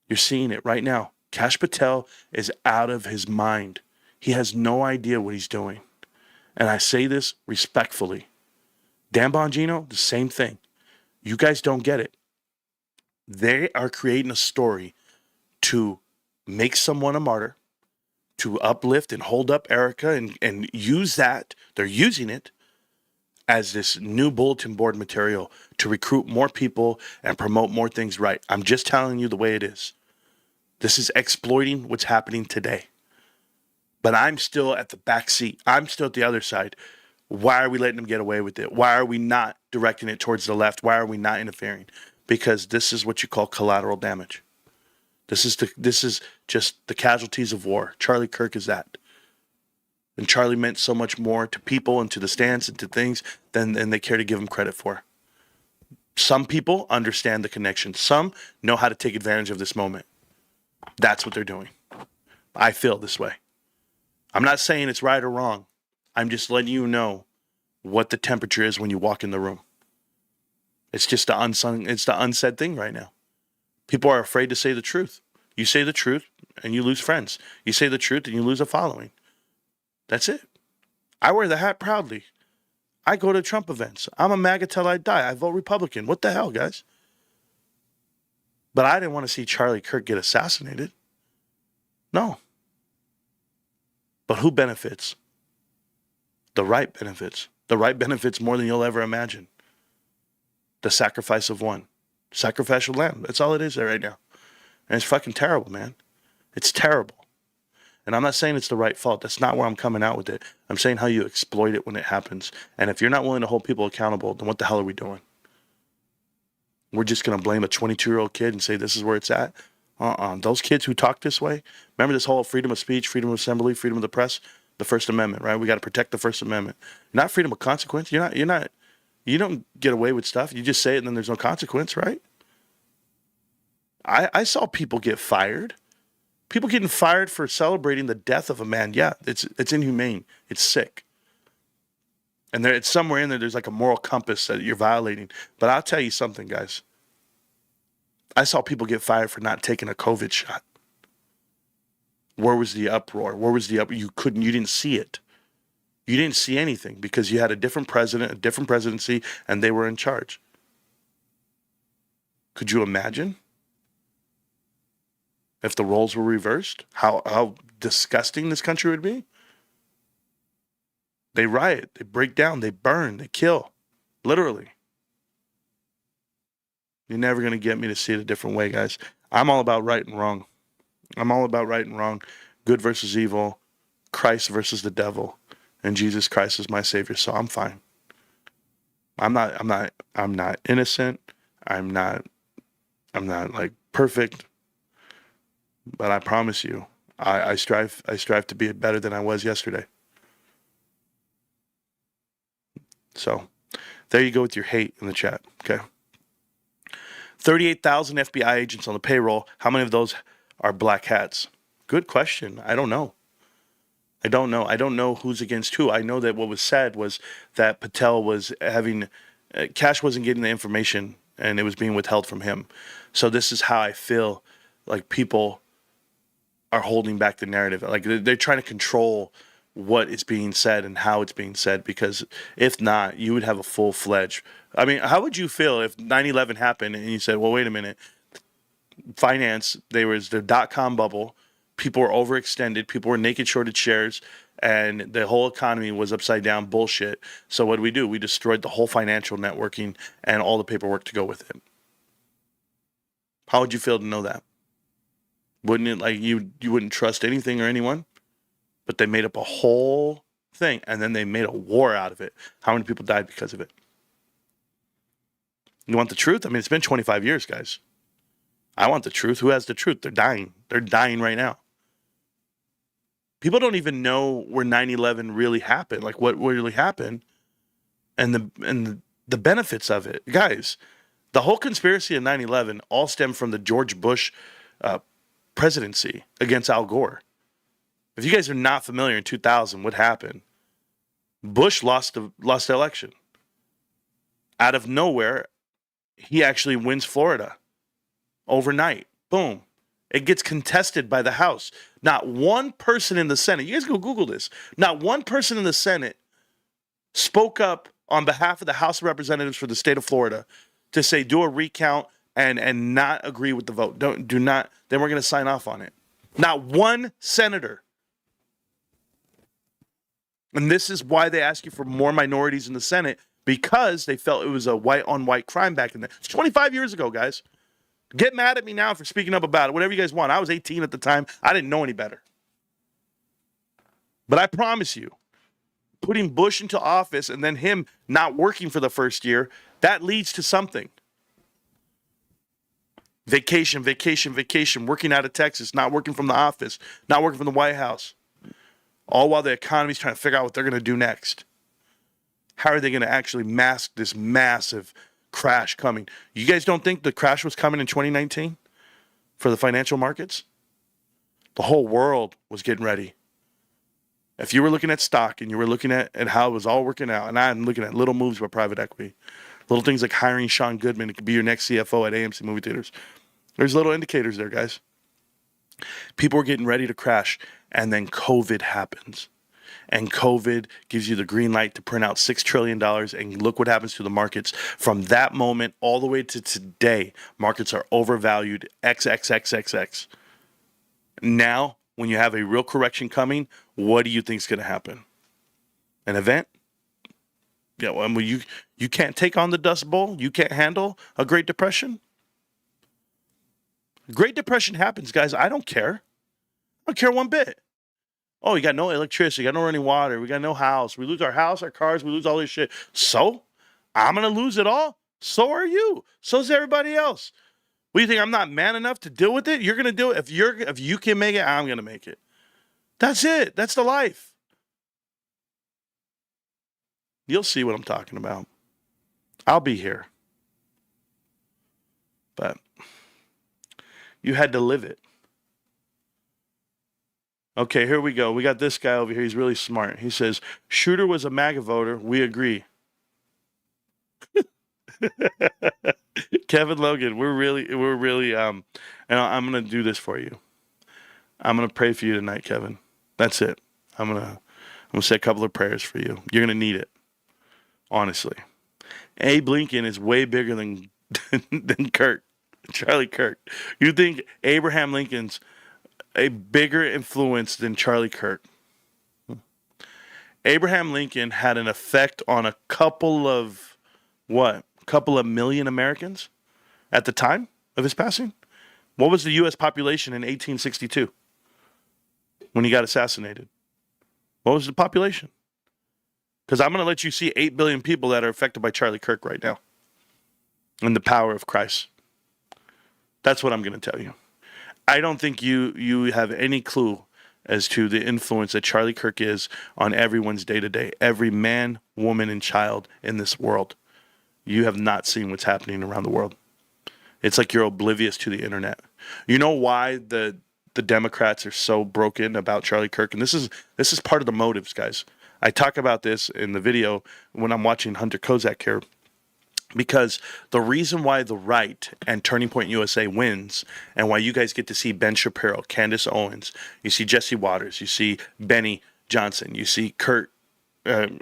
You're seeing it right now. Kash Patel is out of his mind. He has no idea what he's doing. And I say this respectfully. Dan Bongino, the same thing. You guys don't get it. They are creating a story to make someone a martyr, to uplift and hold up Erica and use that. They're using it as this new bulletin board material to recruit more people and promote more things right. I'm just telling you the way it is. This is exploiting what's happening today. But I'm still at the back seat. I'm still at the other side. Why are we letting them get away with it? Why are we not directing it towards the left? Why are we not interfering? Because this is what you call collateral damage. This is just the casualties of war. Charlie Kirk is that. And Charlie meant so much more to people and to the stance and to things than they care to give him credit for. Some people understand the connection. Some know how to take advantage of this moment. That's what they're doing. I feel this way. I'm not saying it's right or wrong. I'm just letting you know what the temperature is when you walk in the room. It's just the unsaid thing right now. People are afraid to say the truth. You say the truth and you lose friends. You say the truth and you lose a following. That's it. I wear the hat proudly. I go to Trump events. I'm a MAGA till I die. I vote Republican. What the hell, guys? But I didn't want to see Charlie Kirk get assassinated. No. But who benefits? The right benefits. The right benefits more than you'll ever imagine. The sacrifice of one. Sacrificial lamb. That's all it is there right now. And it's fucking terrible, man. It's terrible. And I'm not saying it's the right fault. That's not where I'm coming out with it. I'm saying how you exploit it when it happens. And if you're not willing to hold people accountable, then what the hell are we doing? We're just going to blame a 22-year-old kid and say this is where it's at? Those kids who talk this way, remember this whole freedom of speech, freedom of assembly, freedom of the press, the First Amendment, right? We got to protect the First Amendment. Not freedom of consequence. You don't get away with stuff. You just say it and then there's no consequence, right? I saw people get fired. People getting fired for celebrating the death of a man. Yeah, it's inhumane. It's sick. And it's somewhere in there, there's like a moral compass that you're violating. But I'll tell you something, guys. I saw people get fired for not taking a COVID shot. Where was the uproar? You didn't see it. You didn't see anything because you had a different president, a different presidency, and they were in charge. Could you imagine if the roles were reversed? How disgusting this country would be? They riot, they break down, they burn, they kill. Literally. You're never going to get me to see it a different way, guys. I'm all about right and wrong. I'm all about right and wrong. Good versus evil. Christ versus the devil. And Jesus Christ is my savior, so I'm fine. I'm not innocent. I'm not like perfect. But I promise you, I strive to be better than I was yesterday. So there you go with your hate in the chat, okay? 38,000 FBI agents on the payroll. How many of those are black hats? Good question. I don't know. I don't know who's against who. I know that what was said was that Patel was having, Cash wasn't getting the information and it was being withheld from him. So this is how I feel like people are holding back the narrative. Like they're trying to control what is being said and how it's being said, because if not, you would have a full-fledged. I mean, how would you feel if 9/11 happened and you said, well, wait a minute, finance, there was the dot-com bubble, people were overextended, people were naked shorted shares, and the whole economy was upside down bullshit. So what do? We destroyed the whole financial networking and all the paperwork to go with it. How would you feel to know that? Wouldn't it, like, you wouldn't trust anything or anyone? But they made up a whole thing, and then they made a war out of it. How many people died because of it? You want the truth? I mean, it's been 25 years, guys. I want the truth. Who has the truth? They're dying. They're dying right now. People don't even know where 9/11 really happened, like what really happened, and the benefits of it. Guys, the whole conspiracy of 9/11 all stemmed from the George Bush presidency against Al Gore. If you guys are not familiar, in 2000, what happened? Bush lost the election. Out of nowhere, he actually wins Florida overnight. Boom. It gets contested by the House. Not one person in the Senate, you guys go Google this, not one person in the Senate spoke up on behalf of the House of Representatives for the state of Florida to say do a recount and not agree with the vote. Do not, then we're going to sign off on it. Not one senator. And this is why they ask you for more minorities in the Senate, because they felt it was a white-on-white crime back in there. It's 25 years ago, guys. Get mad at me now for speaking up about it. Whatever you guys want. I was 18 at the time. I didn't know any better. But I promise you, putting Bush into office and then him not working for the first year, that leads to something. Vacation, working out of Texas, not working from the office, not working from the White House. All while the economy's trying to figure out what they're going to do next. How are they going to actually mask this massive crash coming? You guys don't think the crash was coming in 2019 for the financial markets? The whole world was getting ready. If you were looking at stock and you were looking at how it was all working out, and I'm looking at little moves by private equity, little things like hiring Sean Goodman to be your next CFO at AMC movie theaters. There's little indicators there, guys. People were getting ready to crash, and then COVID happens. And COVID gives you the green light to print out $6 trillion, and look what happens to the markets. From that moment all the way to today, markets are overvalued XXXXX. Now, when you have a real correction coming, what do you think is going to happen? An event? Yeah, well, you can't take on the Dust Bowl? You can't handle a Great Depression? Great Depression happens, guys. I don't care. I don't care one bit. Oh, you got no electricity, you got no running water, we got no house. We lose our house, our cars, we lose all this shit. So, I'm going to lose it all? So are you. So's everybody else. What do you think? I'm not man enough to deal with it? You're gonna do it. If you can make it, I'm gonna make it. That's it. That's the life. You'll see what I'm talking about. I'll be here. But you had to live it. Okay, here we go. We got this guy over here. He's really smart. He says, Shooter was a MAGA voter. We agree. Kevin Logan, we're really, and I'm going to do this for you. I'm going to pray for you tonight, Kevin. That's it. I'm going to say a couple of prayers for you. You're going to need it. Honestly. Abe Lincoln is way bigger than Kirk, Charlie Kirk. You think Abraham Lincoln's a bigger influence than Charlie Kirk? Abraham Lincoln had an effect on a couple of million Americans at the time of his passing? What was the U.S. population in 1862 when he got assassinated? What was the population? Because I'm going to let you see 8 billion people that are affected by Charlie Kirk right now and the power of Christ. That's what I'm going to tell you. I don't think you have any clue as to the influence that Charlie Kirk is on everyone's day-to-day, every man, woman, and child in this world. You have not seen what's happening around the world. It's like you're oblivious to the internet. You know why the Democrats are so broken about Charlie Kirk? And this is part of the motives, guys. I talk about this in the video when I'm watching Hunter Kozak here. Because the reason why the right and Turning Point USA wins, and why you guys get to see Ben Shapiro, Candace Owens, you see Jesse Waters, you see Benny Johnson, you see Kurt, you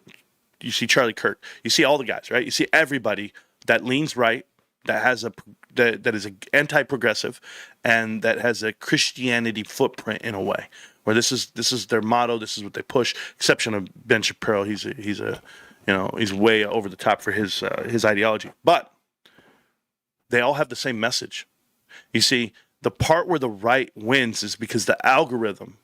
see Charlie Kirk, you see all the guys, right? You see everybody that leans right, that is anti-progressive, and that has a Christianity footprint in a way. Where this is their motto, this is what they push. Exception of Ben Shapiro, he's way over the top for his ideology. But they all have the same message. You see, the part where the right wins is because the algorithm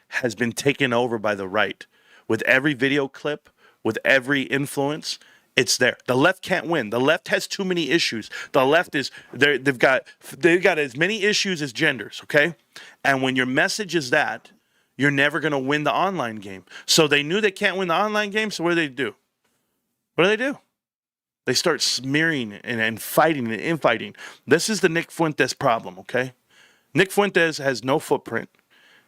has been taken over by the right. With every video clip, with every influence, it's there. The left can't win. The left has too many issues. The left is they've got as many issues as genders, okay? And when your message is that, you're never going to win the online game. So they knew they can't win the online game, so what do? What do? They start smearing and fighting and infighting. This is the Nick Fuentes problem, okay? Nick Fuentes has no footprint.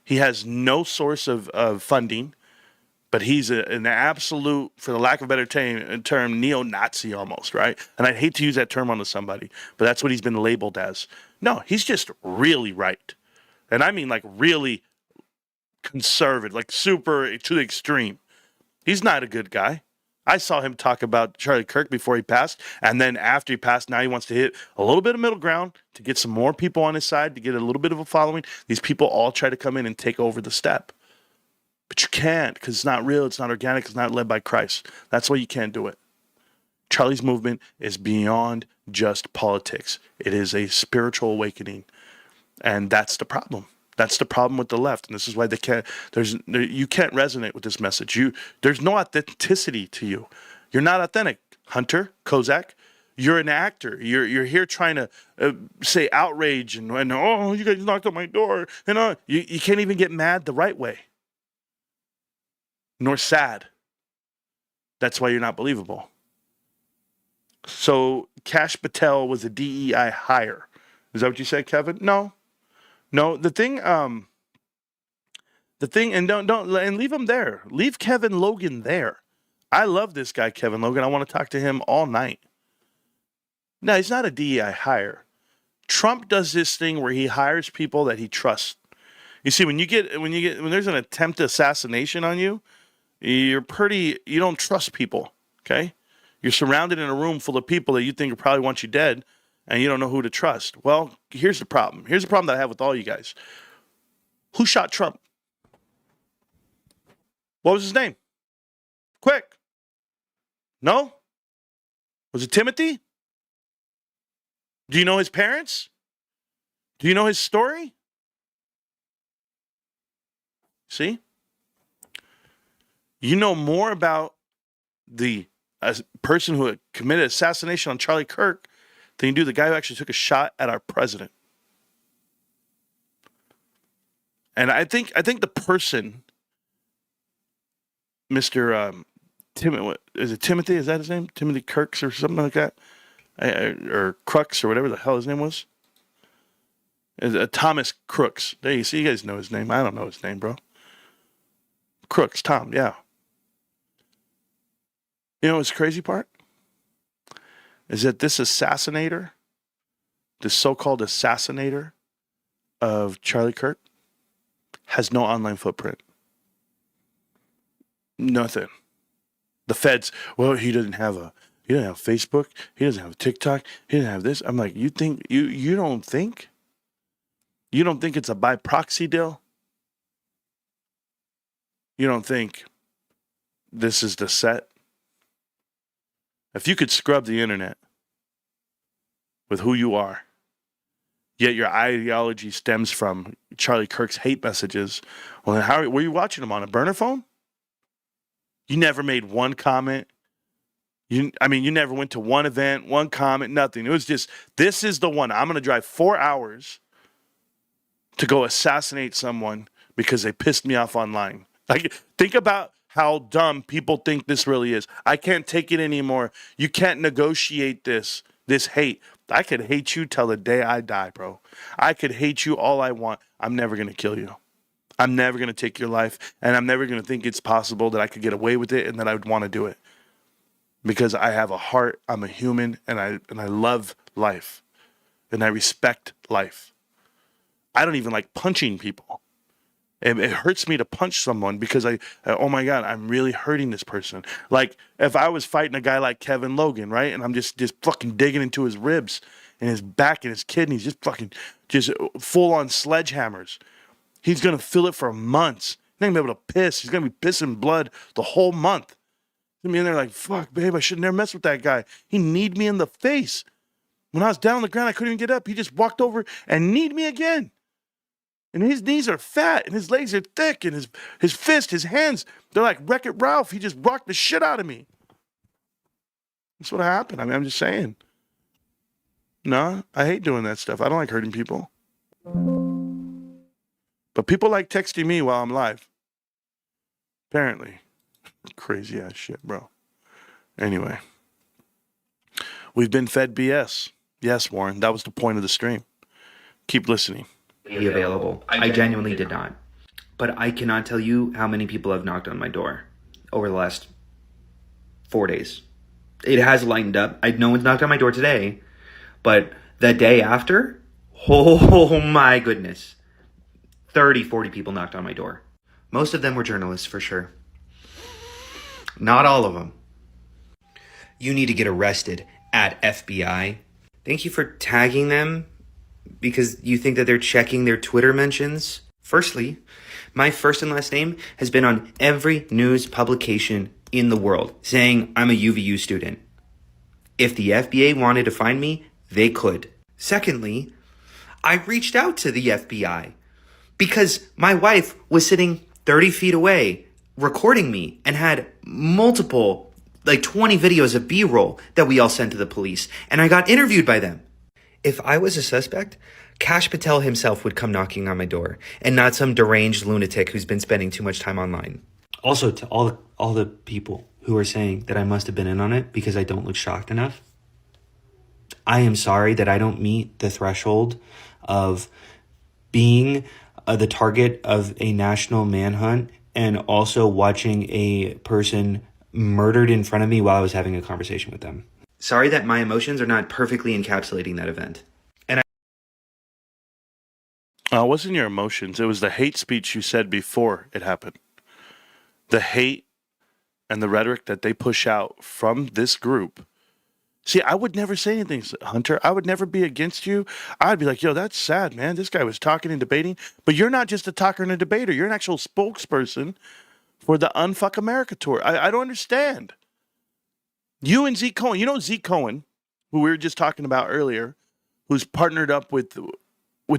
He has no source of funding, but he's an absolute, for the lack of a better term, neo-Nazi almost, right? And I'd hate to use that term onto somebody, but that's what he's been labeled as. No, he's just really right. And I mean like really conservative, like super to the extreme. He's not a good guy. I saw him talk about Charlie Kirk before he passed, and then after he passed, now he wants to hit a little bit of middle ground to get some more people on his side, to get a little bit of a following. These people all try to come in and take over the step. But you can't, because it's not real, it's not organic, it's not led by Christ. That's why you can't do it. Charlie's movement is beyond just politics. It is a spiritual awakening, and that's the problem. That's the problem with the left, and this is why you can't resonate with this message. There's no authenticity to you. You're not authentic, Hunter Kozak. You're an actor. You're here trying to say outrage and oh, you guys knocked on my door, and you can't even get mad the right way, nor sad. That's why you're not believable. So Kash Patel was a DEI hire. Is that what you said, Kevin? No. The thing, and don't leave him there. Leave Kevin Logan there. I love this guy, Kevin Logan. I want to talk to him all night. No, he's not a DEI hire. Trump does this thing where he hires people that he trusts. You see, when there's an attempt assassination on you, you don't trust people. Okay, you're surrounded in a room full of people that you think probably want you dead, and you don't know who to trust. Well, here's the problem. Here's the problem that I have with all you guys. Who shot Trump? What was his name? Quick. No? Was it Timothy? Do you know his parents? Do you know his story? See? You know more about the person who had committed assassination on Charlie Kirk than you do the guy who actually took a shot at our president. And I think the person, Mr. Timothy? Is that his name? Timothy Kirks or something like that, or Crux or whatever the hell his name was. Thomas Crooks. There you see, you guys know his name. I don't know his name, bro. Crooks, Tom. Yeah. You know what's the crazy part? Is that this assassinator, this so-called assassinator of Charlie Kirk, has no online footprint. Nothing. The feds, well, he doesn't have Facebook, he doesn't have a TikTok, he doesn't have this. I'm like, you think you don't think? You don't think it's a by proxy deal? You don't think this is the set? If you could scrub the internet with who you are, yet your ideology stems from Charlie Kirk's hate messages, well, then how were you watching them on a burner phone? You never made one comment. You never went to one event, one comment, nothing. It was just, this is the one. I'm going to drive 4 hours to go assassinate someone because they pissed me off online. Like, think about how dumb people think this really is. I can't take it anymore. You can't negotiate this hate. I could hate you till the day I die, bro. I could hate you all I want. I'm never going to kill you. I'm never going to take your life, and I'm never going to think it's possible that I could get away with it and that I would want to do it. Because I have a heart, I'm a human, and I love life, and I respect life. I don't even like punching people. It hurts me to punch someone because oh my God, I'm really hurting this person. Like, if I was fighting a guy like Kevin Logan, right, and I'm just fucking digging into his ribs and his back and his kidneys, just full on sledgehammers. He's going to feel it for months. He's not going to be able to piss. He's going to be pissing blood the whole month. He's going to be in there like, fuck, babe, I should never mess with that guy. He kneed me in the face. When I was down on the ground, I couldn't even get up. He just walked over and kneed me again. And his knees are fat, and his legs are thick, and his fist, his hands, they're like Wreck-It Ralph. He just rocked the shit out of me. That's what happened. I'm just saying. No, I hate doing that stuff. I don't like hurting people. But people like texting me while I'm live. Apparently. Crazy ass shit, bro. Anyway. We've been fed BS. Yes, Warren, that was the point of the stream. Keep listening. Be available. I genuinely did not. But I cannot tell you how many people have knocked on my door over the last 4 days. It has lightened up. No one's knocked on my door today, but the day after, oh my goodness. 30, 40 people knocked on my door. Most of them were journalists, for sure. Not all of them. You need to get arrested at FBI. Thank you for tagging them because you think that they're checking their Twitter mentions. Firstly, my first and last name has been on every news publication in the world saying I'm a UVU student. If the FBI wanted to find me, they could. Secondly, I reached out to the FBI because my wife was sitting 30 feet away recording me and had multiple, like 20 videos of B-roll that we all sent to the police. And I got interviewed by them. If I was a suspect, Kash Patel himself would come knocking on my door and not some deranged lunatic who's been spending too much time online. Also, to all the people who are saying that I must have been in on it because I don't look shocked enough, I am sorry that I don't meet the threshold of being the target of a national manhunt and also watching a person murdered in front of me while I was having a conversation with them. Sorry that my emotions are not perfectly encapsulating that event. And it wasn't your emotions. It was the hate speech you said before it happened. The hate and the rhetoric that they push out from this group. See, I would never say anything, Hunter. I would never be against you. I'd be like, yo, that's sad, man. This guy was talking and debating. But you're not just a talker and a debater. You're an actual spokesperson for the Unfuck America tour. I don't understand. You and Zeke Cohen. You know Zeke Cohen, who we were just talking about earlier, who's partnered up with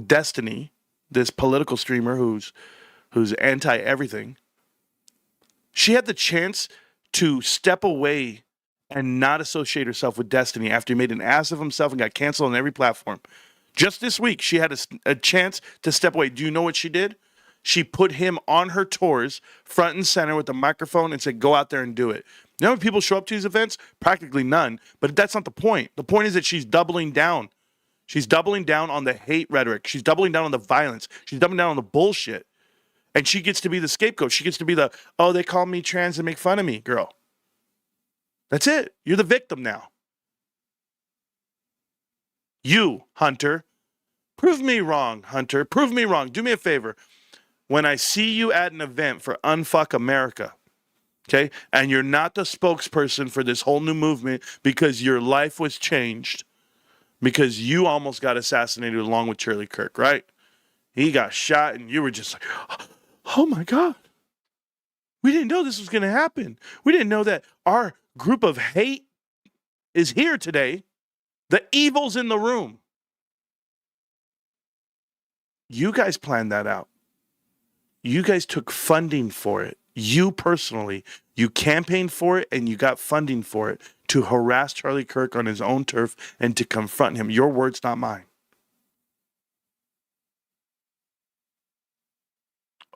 Destiny, this political streamer who's anti-everything. She had the chance to step away and not associate herself with Destiny after he made an ass of himself and got canceled on every platform. Just this week, she had a chance to step away. Do you know what she did? She put him on her tours, front and center with a microphone, and said, go out there and do it. You know how many people show up to these events? Practically none. But that's not the point. The point is that she's doubling down. She's doubling down on the hate rhetoric. She's doubling down on the violence. She's doubling down on the bullshit. And she gets to be the scapegoat. She gets to be the, oh, they call me trans and make fun of me, girl. That's it. You're the victim now. You, Hunter, prove me wrong, Hunter. Prove me wrong. Do me a favor. When I see you at an event for Unfuck America, okay, and you're not the spokesperson for this whole new movement because your life was changed, because you almost got assassinated along with Charlie Kirk, right? He got shot and you were just like, oh my God. We didn't know this was going to happen. We didn't know that our group of hate is here today. The evil's in the room. You guys planned that out. You guys took funding for it. You personally, you campaigned for it and you got funding for it to harass Charlie Kirk on his own turf and to confront him. Your words, not mine.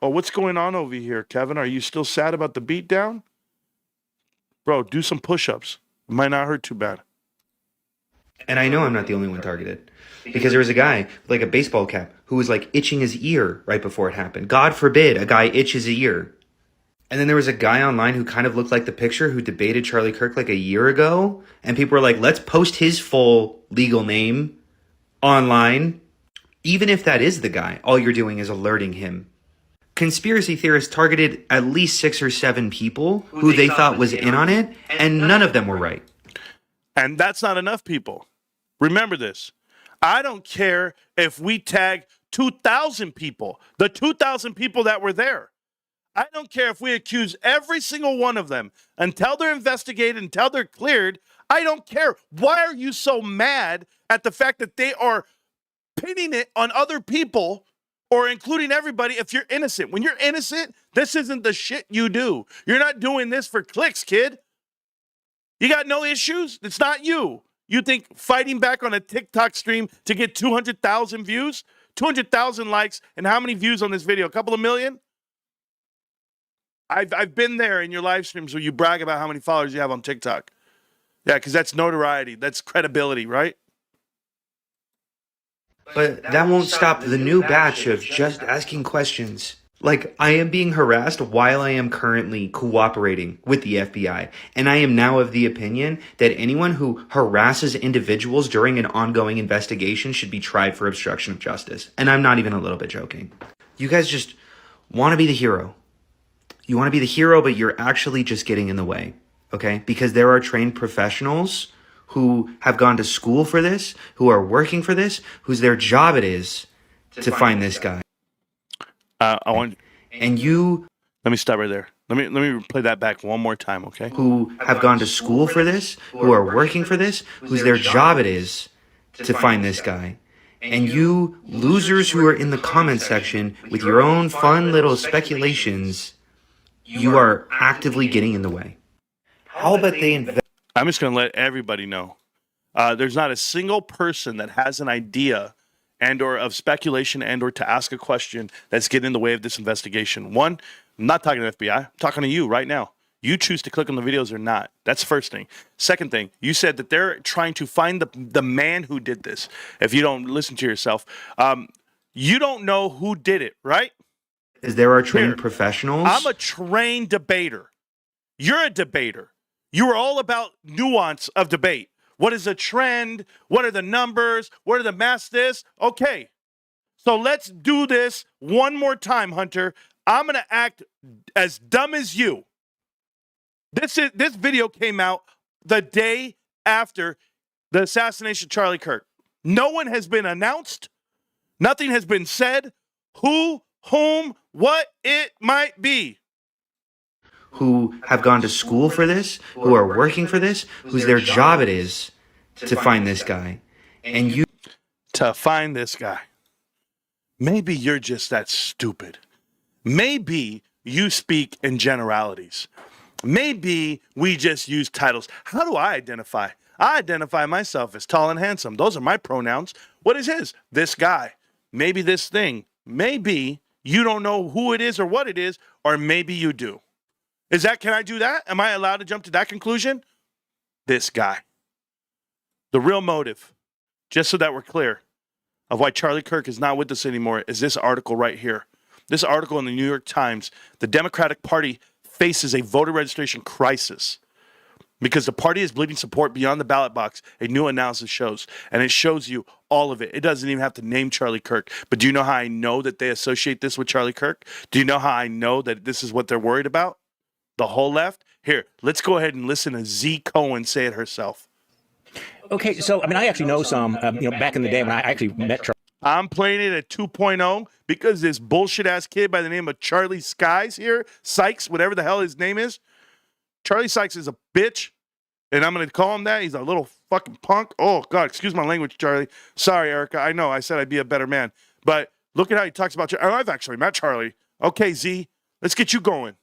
Oh, what's going on over here, Kevin? Are you still sad about the beatdown? Bro, do some push-ups. It might not hurt too bad. And I know I'm not the only one targeted. Because there was a guy with like a baseball cap who was like itching his ear right before it happened. God forbid a guy itches a ear. And then there was a guy online who kind of looked like the picture who debated Charlie Kirk like a year ago. And people were like, let's post his full legal name online. Even if that is the guy, all you're doing is alerting him. Conspiracy theorists targeted at least 6 or 7 people who they thought was in on it, and none of them were right. And that's not enough people. Remember this. I don't care if we tag 2,000 people, the 2,000 people that were there. I don't care if we accuse every single one of them until they're investigated, until they're cleared. I don't care. Why are you so mad at the fact that they are pinning it on other people or including everybody if you're innocent? When you're innocent, this isn't the shit you do. You're not doing this for clicks, kid. You got no issues? It's not you. You think fighting back on a TikTok stream to get 200,000 views, 200,000 likes, and how many views on this video? A couple of million? I've been there in your live streams where you brag about how many followers you have on TikTok. Yeah, because that's notoriety. That's credibility, right? But that won't stop the new batch of just asking questions. Like, I am being harassed while I am currently cooperating with the FBI. And I am now of the opinion that anyone who harasses individuals during an ongoing investigation should be tried for obstruction of justice. And I'm not even a little bit joking. You guys just want to be the hero. You want to be the hero, but you're actually just getting in the way. Okay? Because there are trained professionals who have gone to school for this, who are working for this, whose their job it is to find this guy. I want. And you. Let me stop right there. Let me play that back one more time, okay? Who have gone to school for this, who are working for this, whose their job it is to find this guy. And you losers who are in the comment section with your own fun little speculations, you are actively getting in the way. How about they invest? I'm just going to let everybody know. There's not a single person that has an idea and or of speculation and or to ask a question that's getting in the way of this investigation. One, I'm not talking to the FBI. I'm talking to you right now. You choose to click on the videos or not. That's the first thing. Second thing, you said that they're trying to find the man who did this. If you don't listen to yourself, you don't know who did it, right? Is there are trained professionals? I'm a trained debater. You're a debater. You are all about nuance of debate. What is a trend? What are the numbers? What are the mass this? Okay. So let's do this one more time, Hunter. I'm going to act as dumb as you. This video came out the day after the assassination of Charlie Kirk. No one has been announced. Nothing has been said. Who, whom, what it might be. Who have gone to school for this, who are working for this, whose their job it is to find this guy. And you... To find this guy. Maybe you're just that stupid. Maybe you speak in generalities. Maybe we just use titles. How do I identify? I identify myself as tall and handsome. Those are my pronouns. What is his? This guy. Maybe this thing. Maybe you don't know who it is or what it is, or maybe you do. Can I do that? Am I allowed to jump to that conclusion? This guy. The real motive, just so that we're clear, of why Charlie Kirk is not with us anymore is this article right here. This article in the New York Times. The Democratic Party faces a voter registration crisis because the party is bleeding support beyond the ballot box, a new analysis shows. And it shows you all of it. It doesn't even have to name Charlie Kirk. But do you know how I know that they associate this with Charlie Kirk? Do you know how I know that this is what they're worried about? The whole left? Here, let's go ahead and listen to Z. Cohen say it herself. Okay, so, I mean, I actually know some, back in the day when I actually met Charlie. I'm playing it at 2.0 because this bullshit-ass kid by the name of Charlie Sykes, whatever the hell his name is. Charlie Sykes is a bitch, and I'm going to call him that. He's a little fucking punk. Oh, God, excuse my language, Charlie. Sorry, Erica. I know I said I'd be a better man. But look at how he talks about Charlie. I've actually met Charlie. Okay, Z, let's get you going.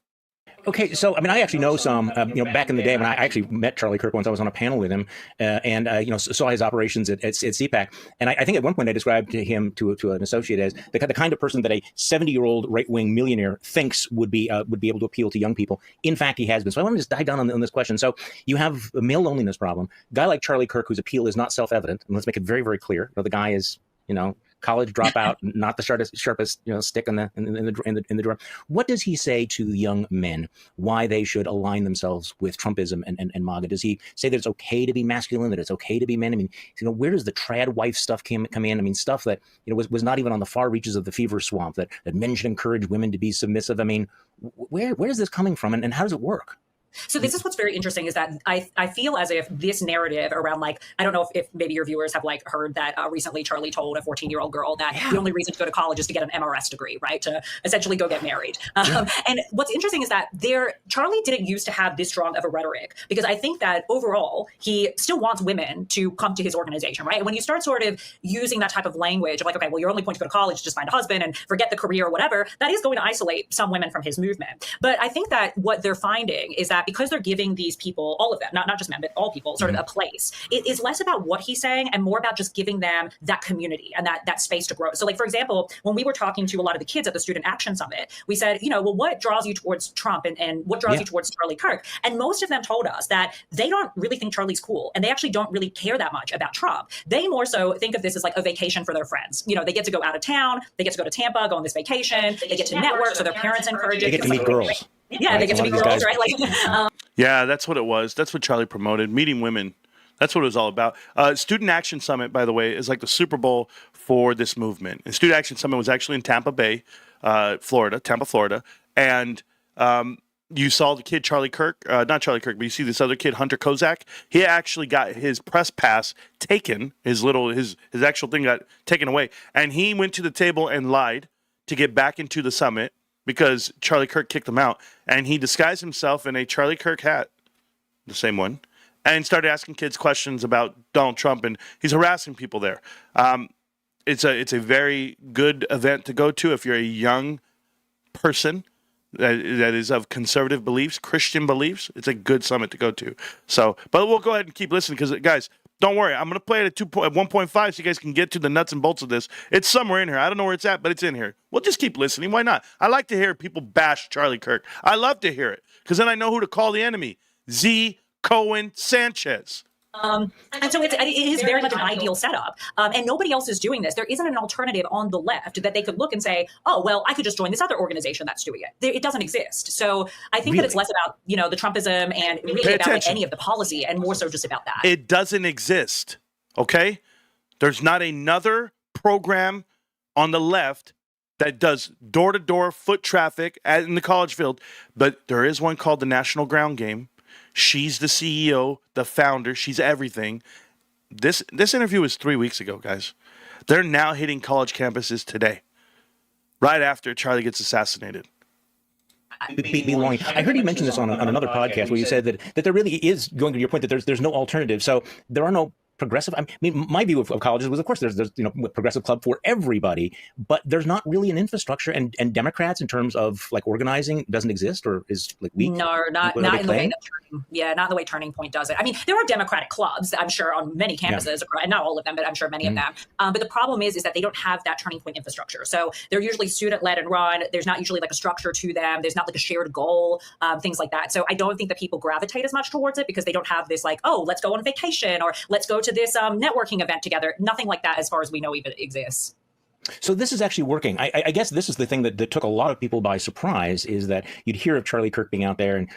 Okay, so I mean, I actually know some, back in the day when I actually met Charlie Kirk once. I was on a panel with him, and saw his operations at CPAC. And I think at one point I described him to an associate as the kind of person that a 70-year-old right-wing millionaire thinks would be able to appeal to young people. In fact, he has been. So I want to just dive down on this question. So you have a male loneliness problem. A guy like Charlie Kirk, whose appeal is not self-evident, and let's make it very, very clear. The guy is, college dropout, not the sharpest stick in the drawer. What does he say to young men why they should align themselves with Trumpism and MAGA? Does he say that it's okay to be masculine, that it's okay to be men? I mean, where does the trad wife stuff come in? I mean, stuff that was not even on the far reaches of the fever swamp, that men should encourage women to be submissive. I mean, where is this coming from, and how does it work? So this is what's very interesting is that I feel as if this narrative around, like, I don't know if maybe your viewers have heard that recently Charlie told a 14-year-old girl that the only reason to go to college is to get an MRS degree, right? To essentially go get married. And what's interesting is that Charlie didn't used to have this strong of a rhetoric, because I think that overall he still wants women to come to his organization, right? And when you start sort of using that type of language of okay, well, your only point to go to college is just find a husband and forget the career or whatever, that is going to isolate some women from his movement. But I think that what they're finding is that because they're giving these people, all of them, not just men, but all people, sort of a place, it is less about what he's saying and more about just giving them that community and that space to grow. So, like, for example, when we were talking to a lot of the kids at the Student Action Summit, we said, well, what draws you towards Trump and what draws you towards Charlie Kirk? And most of them told us that they don't really think Charlie's cool, and they actually don't really care that much about Trump. They more so think of this as like a vacation for their friends. They get to go out of town, they get to go to Tampa, go on this vacation, they get to network, so their parents encourage it. They get to meet girls. Yeah, they get to meet girls, right? Yeah, that's what it was. That's what Charlie promoted, meeting women. That's what it was all about. Student Action Summit, by the way, is like the Super Bowl for this movement. And Student Action Summit was actually in Tampa Bay, Florida. And you saw the kid Charlie Kirk, not Charlie Kirk, but you see this other kid, Hunter Kozak. He actually got his press pass taken. His actual thing got taken away. And he went to the table and lied to get back into the summit, because Charlie Kirk kicked him out, and he disguised himself in a Charlie Kirk hat, the same one, and started asking kids questions about Donald Trump, and he's harassing people there. It's a very good event to go to if you're a young person that is of conservative beliefs, Christian beliefs. It's a good summit to go to. So, but we'll go ahead and keep listening, because, guys, don't worry. I'm going to play it at 1.5 so you guys can get to the nuts and bolts of this. It's somewhere in here. I don't know where it's at, but it's in here. We'll just keep listening. Why not? I like to hear people bash Charlie Kirk. I love to hear it, because then I know who to call the enemy. Z. Cohen Sanchez. And so it is very much an ideal setup. And nobody else is doing this. There isn't an alternative on the left that they could look and say, oh, well, I could just join this other organization that's doing it. It doesn't exist. So I think that it's less about, the Trumpism and really about any of the policy, and more so just about that. It doesn't exist. Okay? There's not another program on the left that does door-to-door foot traffic in the college field, but there is one called the National Ground Game. She's the CEO, the founder. She's everything. This interview was 3 weeks ago, guys. They're now hitting college campuses today, right after Charlie gets assassinated. I heard you mention this on another podcast where you said that there really is, going to your point, that there's no alternative. So there are no progressive. I mean, my view of colleges was, of course, there's progressive club for everybody, but there's not really an infrastructure, and Democrats in terms of like organizing doesn't exist or is like weak. No, not in the way that not in the way Turning Point does it. I mean, there are Democratic clubs, I'm sure, on many campuses, and not all of them, but I'm sure many of them. But the problem is that they don't have that Turning Point infrastructure. So they're usually student led and run. There's not usually like a structure to them. There's not like a shared goal, things like that. So I don't think that people gravitate as much towards it because they don't have this like, oh, let's go on vacation or let's go to this networking event together. Nothing like that, as far as we know, even exists. So this is actually working. I guess this is the thing that took a lot of people by surprise, is that you'd hear of Charlie Kirk being out there and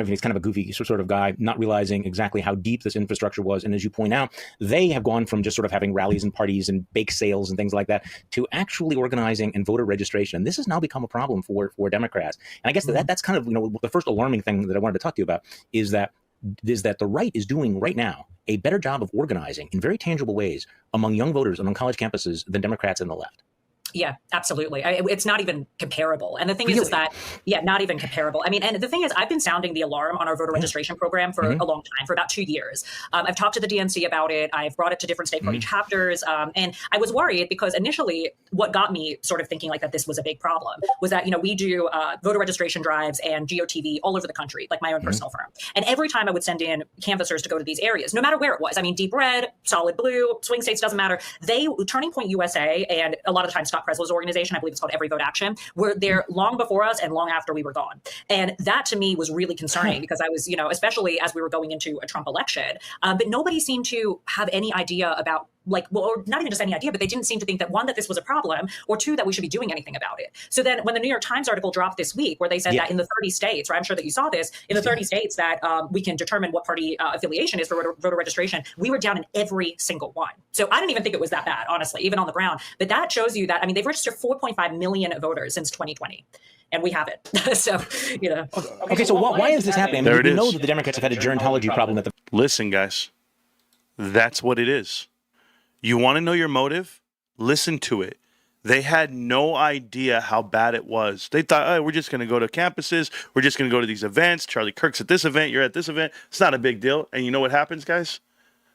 he's kind of a goofy sort of guy, not realizing exactly how deep this infrastructure was. And as you point out, they have gone from just sort of having rallies and parties and bake sales and things like that to actually organizing and voter registration. And this has now become a problem for Democrats. And I guess that's kind of the first alarming thing that I wanted to talk to you about is that the right is doing right now a better job of organizing in very tangible ways among young voters and on college campuses than Democrats and the left. Yeah, absolutely. It's not even comparable. And the thing is that, not even comparable. I mean, and the thing is, I've been sounding the alarm on our voter registration program for a long time, for about 2 years. I've talked to the DNC about it. I've brought it to different state party chapters. And I was worried because initially what got me sort of thinking like that this was a big problem was that, we do voter registration drives and GOTV all over the country, like my own personal firm. And every time I would send in canvassers to go to these areas, no matter where it was, I mean, deep red, solid blue, swing states, doesn't matter. Turning Point USA, and a lot of times Scott Preslow's organization, I believe it's called Every Vote Action, were there long before us and long after we were gone. And that to me was really concerning because I was, especially as we were going into a Trump election, but nobody seemed to have any idea about or not even just any idea, but they didn't seem to think that, one, that this was a problem, or two, that we should be doing anything about it. So then when the New York Times article dropped this week, where they said that in the 30 states, or I'm sure that you saw this, in the 30 states that we can determine what party affiliation is for voter registration, we were down in every single one. So I didn't even think it was that bad, honestly, even on the ground. But that shows you that, I mean, they've registered 4.5 million voters since 2020. And we haven't. So, Okay, so why is this happening? I mean, we know that the Democrats have had a gerontology problem. Listen, guys, that's what it is. You want to know your motive? Listen to it. They had no idea how bad it was. They thought, oh, we're just going to go to campuses. We're just going to go to these events. Charlie Kirk's at this event. You're at this event. It's not a big deal. And you know what happens, guys?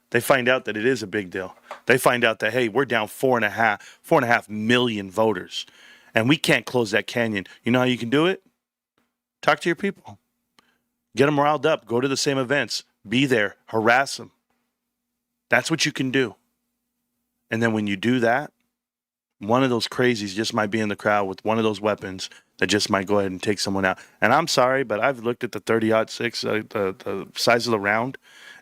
They find out that it is a big deal. They find out that, hey, we're down 4.5 million voters. And we can't close that canyon. You know how you can do it? Talk to your people. Get them riled up. Go to the same events. Be there. Harass them. That's what you can do. And then when you do that, one of those crazies just might be in the crowd with one of those weapons that just might go ahead and take someone out. And I'm sorry, but I've looked at the 30-06, the size of the round,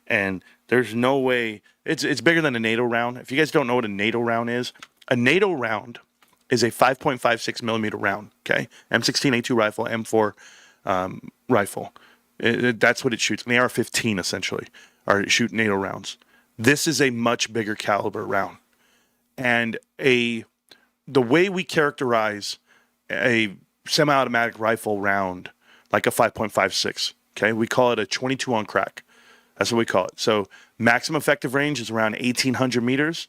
and there's no way. It's bigger than a NATO round. If you guys don't know what a NATO round is, a NATO round is a 5.56 millimeter round. Okay, M16A2 rifle, M4 rifle. That's what it shoots. And the AR-15 essentially are shoot NATO rounds. This is a much bigger caliber round. And the way we characterize a semi-automatic rifle round, like a 5.56, okay, we call it a 22 on crack. That's what we call it. So maximum effective range is around 1,800 meters.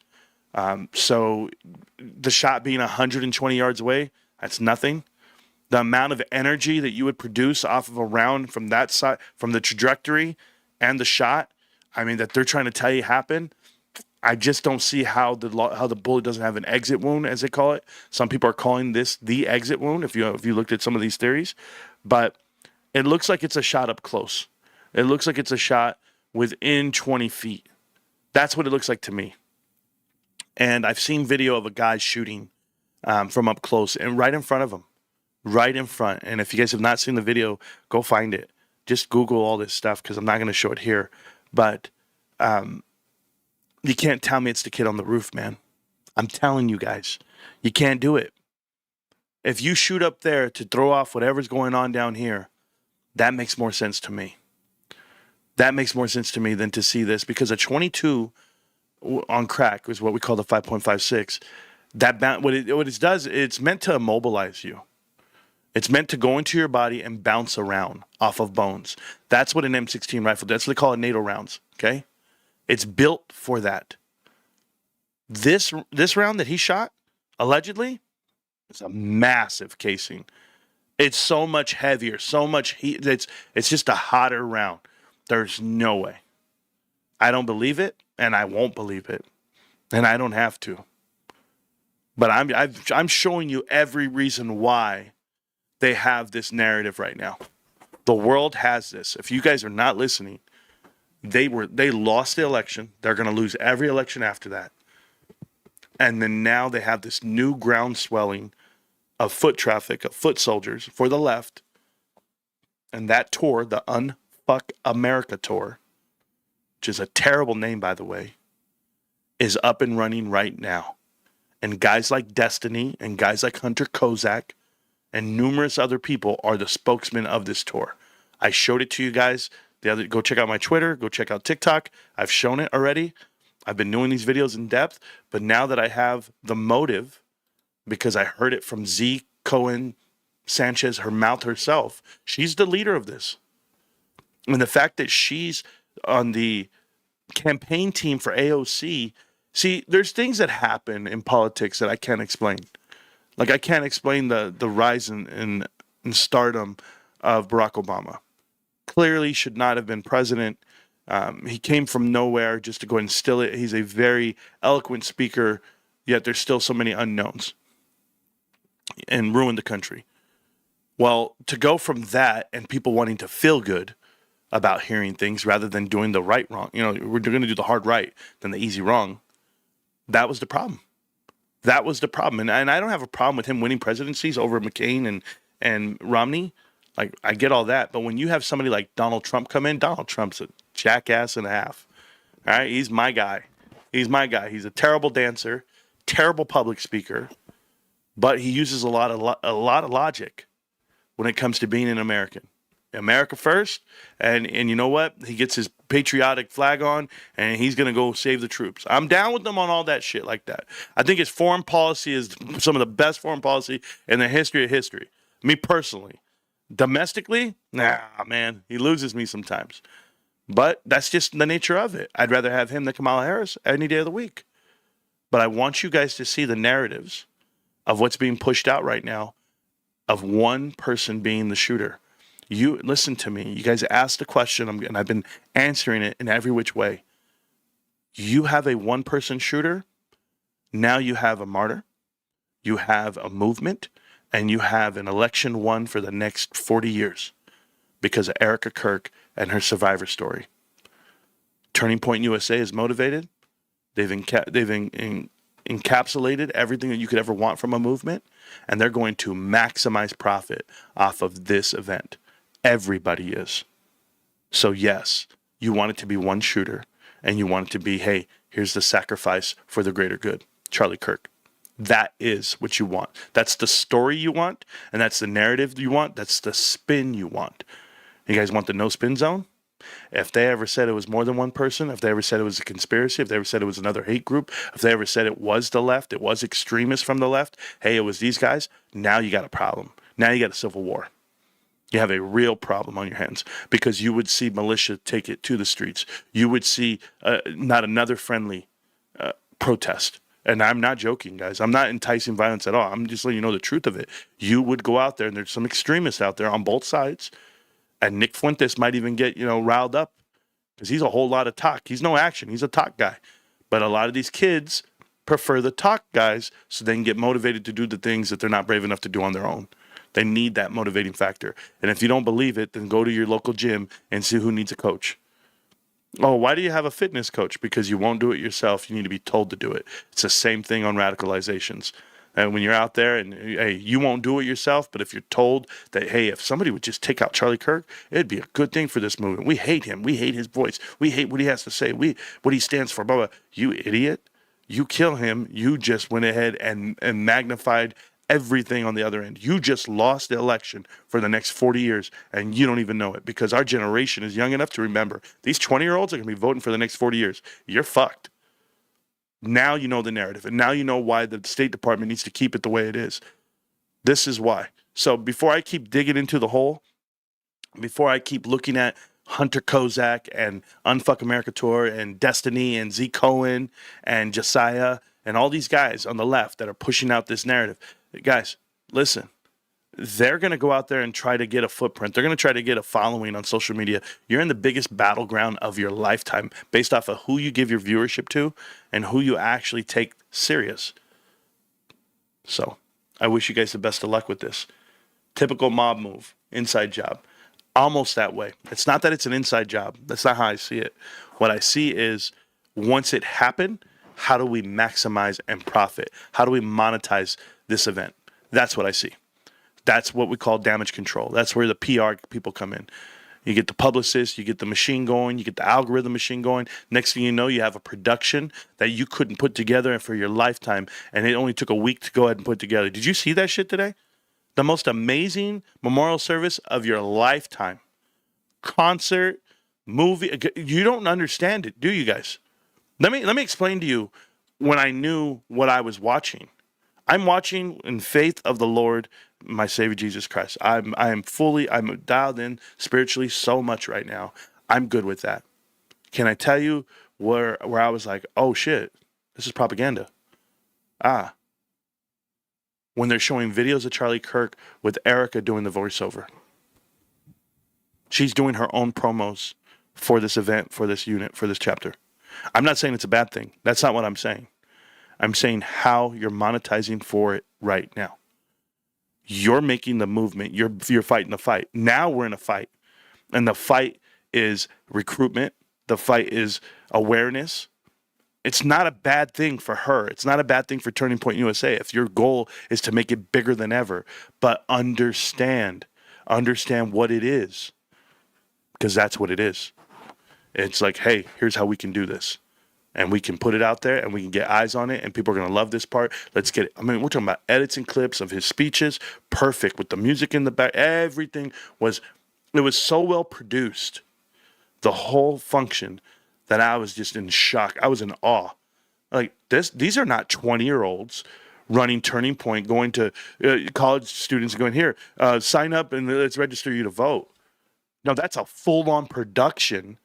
So the shot being 120 yards away, that's nothing. The amount of energy that you would produce off of a round from that side, from the trajectory and the shot, I mean, that they're trying to tell you happened. I just don't see how the bullet doesn't have an exit wound, as they call it. Some people are calling this the exit wound, if you looked at some of these theories. But it looks like it's a shot up close. It looks like it's a shot within 20 feet. That's what it looks like to me. And I've seen video of a guy shooting from up close and right in front of him. Right in front. And if you guys have not seen the video, go find it. Just Google all this stuff because I'm not going to show it here. But you can't tell me it's the kid on the roof, man. I'm telling you guys, you can't do it. If you shoot up there to throw off whatever's going on down here, that makes more sense to me. That makes more sense to me than to see this, because a 22 on crack is what we call the 5.56. What it does, it's meant to immobilize you. It's meant to go into your body and bounce around off of bones. That's what an M16 rifle does. That's what they call it, NATO rounds, okay? It's built for that. This round that he shot, allegedly, it's a massive casing. It's so much heavier, so much heat. It's just a hotter round. There's no way. I don't believe it. and I won't believe it, and I don't have to. But I'm showing you every reason why they have this narrative right now. The world has this. If you guys are not listening, they lost the election. They're going to lose every election after that. And then now they have this new ground swelling of foot traffic, of foot soldiers for the left. And that tour, the Unfuck America tour, which is a terrible name, by the way, is up and running right now. And guys like Destiny and guys like Hunter Kozak and numerous other people are the spokesmen of this tour. I showed it to you guys. Go check out my Twitter. Go check out TikTok. I've shown it already. I've been doing these videos in depth. But now that I have the motive, because I heard it from Z. Cohen Sanchez, her mouth herself, she's the leader of this. And the fact that she's on the campaign team for AOC, see, there's things that happen in politics that I can't explain. Like, I can't explain the rise in stardom of Barack Obama. Clearly should not have been president. He came from nowhere just to go and steal it. He's a very eloquent speaker, yet there's still so many unknowns and ruin the country. Well, to go from that and people wanting to feel good about hearing things rather than doing the right wrong, we're going to do the hard right than the easy wrong. That was the problem. That was the problem. And I don't have a problem with him winning presidencies over McCain and Romney. Like, I get all that. But when you have somebody like Donald Trump come in, Donald Trump's a jackass and a half. All right? He's my guy. He's a terrible dancer, terrible public speaker, but he uses a lot of logic when it comes to being an American. America first, and you know what? He gets his patriotic flag on, and he's going to go save the troops. I'm down with them on all that shit like that. I think his foreign policy is some of the best foreign policy in the history of history. Me personally. Domestically, man, he loses me sometimes. But that's just the nature of it. I'd rather have him than Kamala Harris any day of the week. But I want you guys to see the narratives of what's being pushed out right now of one person being the shooter. You listen to me. You guys asked the question, and I've been answering it in every which way. You have a one-person shooter. Now you have a martyr. You have a movement. And you have an election won for the next 40 years because of Erica Kirk and her survivor story. Turning Point USA is motivated. They've encapsulated everything that you could ever want from a movement, and they're going to maximize profit off of this event. Everybody is. So yes, you want it to be one shooter, and you want it to be, hey, here's the sacrifice for the greater good. Charlie Kirk. That is what you want. That's the story you want, and that's the narrative you want. That's the spin you want. You guys want the no spin zone? If they ever said it was more than one person, if they ever said it was a conspiracy, if they ever said it was another hate group, if they ever said it was the left, it was extremists from the left, hey, it was these guys, now you got a problem. Now you got a civil war. You have a real problem on your hands because you would see militia take it to the streets. You would see not another friendly protest. And I'm not joking, guys. I'm not enticing violence at all. I'm just letting you know the truth of it. You would go out there, and there's some extremists out there on both sides. And Nick Fuentes might even get, riled up because he's a whole lot of talk. He's no action. He's a talk guy. But a lot of these kids prefer the talk guys so they can get motivated to do the things that they're not brave enough to do on their own. They need that motivating factor. And if you don't believe it, then go to your local gym and see who needs a coach. Oh, why do you have a fitness coach? Because you won't do it yourself. You need to be told to do it. It's the same thing on radicalizations. And when you're out there and, hey, you won't do it yourself, but if you're told that, hey, if somebody would just take out Charlie Kirk, it'd be a good thing for this movement. We hate him. We hate his voice. We hate what he has to say. What he stands for, blah, blah. You idiot. You kill him. You just went ahead and magnified everything on the other end. You just lost the election for the next 40 years, and you don't even know it because our generation is young enough to remember these 20-year-olds are going to be voting for the next 40 years. You're fucked. Now you know the narrative, and now you know why the State Department needs to keep it the way it is. This is why. So before I keep digging into the hole, before I keep looking at Hunter Kozak and Unfuck America Tour and Destiny and Z. Cohen and Josiah and all these guys on the left that are pushing out this narrative, guys, listen. they're going to go out there and try to get a footprint. They're going to try to get a following on social media. You're in the biggest battleground of your lifetime based off of who you give your viewership to and who you actually take serious. So I wish you guys the best of luck with this. Typical mob move, inside job. Almost that way. It's not that it's an inside job. That's not how I see it. What I see is once it happened, how do we maximize and profit? How do we monetize this event? That's what I see. That's what we call damage control. That's where the PR people come in. You get the publicist, you get the machine going, you get the algorithm machine going. Next thing you know, you have a production that you couldn't put together for your lifetime, and it only took a week to go ahead and put together. Did you see that shit today? The most amazing memorial service of your lifetime. Concert, movie. You don't understand it, do you guys? Let me explain to you when I knew what I was watching. I'm watching in faith of the Lord, my Savior Jesus Christ. I'm dialed in spiritually so much right now. I'm good with that. Can I tell you where I was like, oh shit, this is propaganda. When they're showing videos of Charlie Kirk with Erica doing the voiceover. She's doing her own promos for this event, for this unit, for this chapter. I'm not saying it's a bad thing. That's not what I'm saying. I'm saying how you're monetizing for it right now. You're making the movement. You're fighting the fight. Now we're in a fight. And the fight is recruitment. The fight is awareness. It's not a bad thing for her. It's not a bad thing for Turning Point USA if your goal is to make it bigger than ever. But understand what it is. Because that's what it is. It's like, hey, here's how we can do this. And we can put it out there and we can get eyes on it and people are going to love this part. Let's get it. I mean, we're talking about edits and clips of his speeches. Perfect. With the music in the back. Everything was so well produced. The whole function that I was just in shock. I was in awe. Like these are not 20-year-olds running Turning Point, going to college students and going, here, sign up and let's register you to vote. No, that's a full-on production.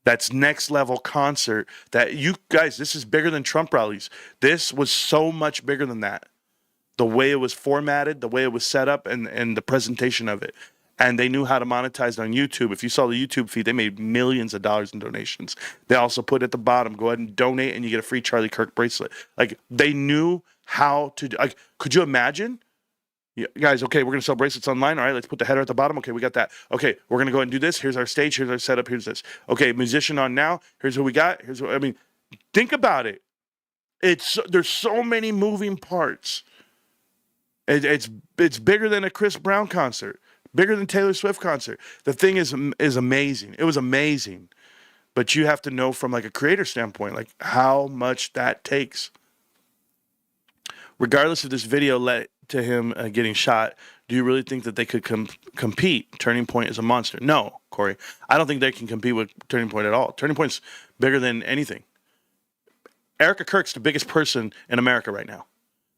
That's next level concert that you guys, this is bigger than Trump rallies. This was so much bigger than that. The way it was formatted, the way it was set up, and the presentation of it. And they knew how to monetize on YouTube. If you saw the YouTube feed, they made millions of dollars in donations. They also put at the bottom, go ahead and donate and you get a free Charlie Kirk bracelet. Like they knew how to, like, could you imagine? Yeah, guys, okay, we're going to sell bracelets online. All right, let's put the header at the bottom. Okay, we got that. Okay, we're going to go ahead and do this. Here's our stage. Here's our setup. Here's this. Okay, musician on now. Here's what we got. I mean, think about it. There's so many moving parts. It's bigger than a Chris Brown concert. Bigger than Taylor Swift concert. The thing is amazing. It was amazing. But you have to know from like a creator standpoint, like how much that takes. Regardless of this video led to him getting shot, do you really think that they could compete? Turning Point is a monster. No, Corey. I don't think they can compete with Turning Point at all. Turning Point's bigger than anything. Erica Kirk's the biggest person in America right now.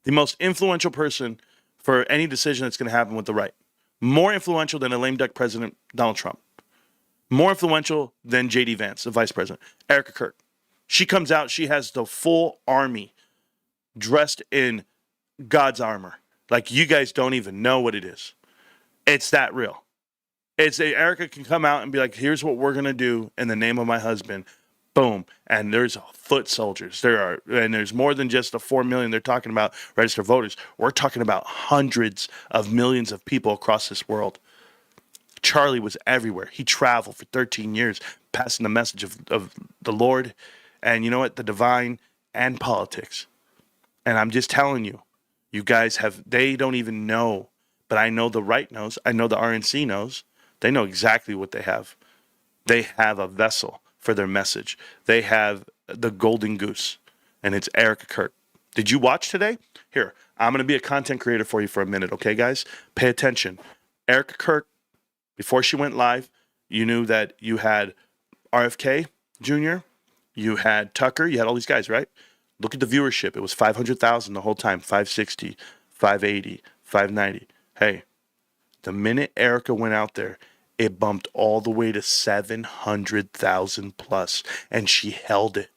The most influential person for any decision that's going to happen with the right. More influential than a lame duck president, Donald Trump. More influential than J.D. Vance, the vice president. Erica Kirk. She comes out, she has the full army dressed in God's armor. Like you guys don't even know what it is. It's that real. Erica can come out and be like, here's what we're going to do in the name of my husband. Boom. And there's foot soldiers. And there's more than just the 4 million they're talking about registered voters. We're talking about hundreds of millions of people across this world. Charlie was everywhere. He traveled for 13 years, passing the message of the Lord and you know what? The divine and politics. And I'm just telling you, you guys they don't even know, but I know the right knows. I know the RNC knows. They know exactly what they have. They have a vessel for their message. They have the golden goose, and it's Erica Kirk. Did you watch today? Here, I'm going to be a content creator for you for a minute, okay, guys? Pay attention. Erica Kirk, before she went live, you knew that you had RFK Jr., you had Tucker, you had all these guys, right? Look at the viewership. It was 500,000 the whole time, 560, 580, 590. Hey, the minute Erica went out there, it bumped all the way to 700,000 plus, and she held it.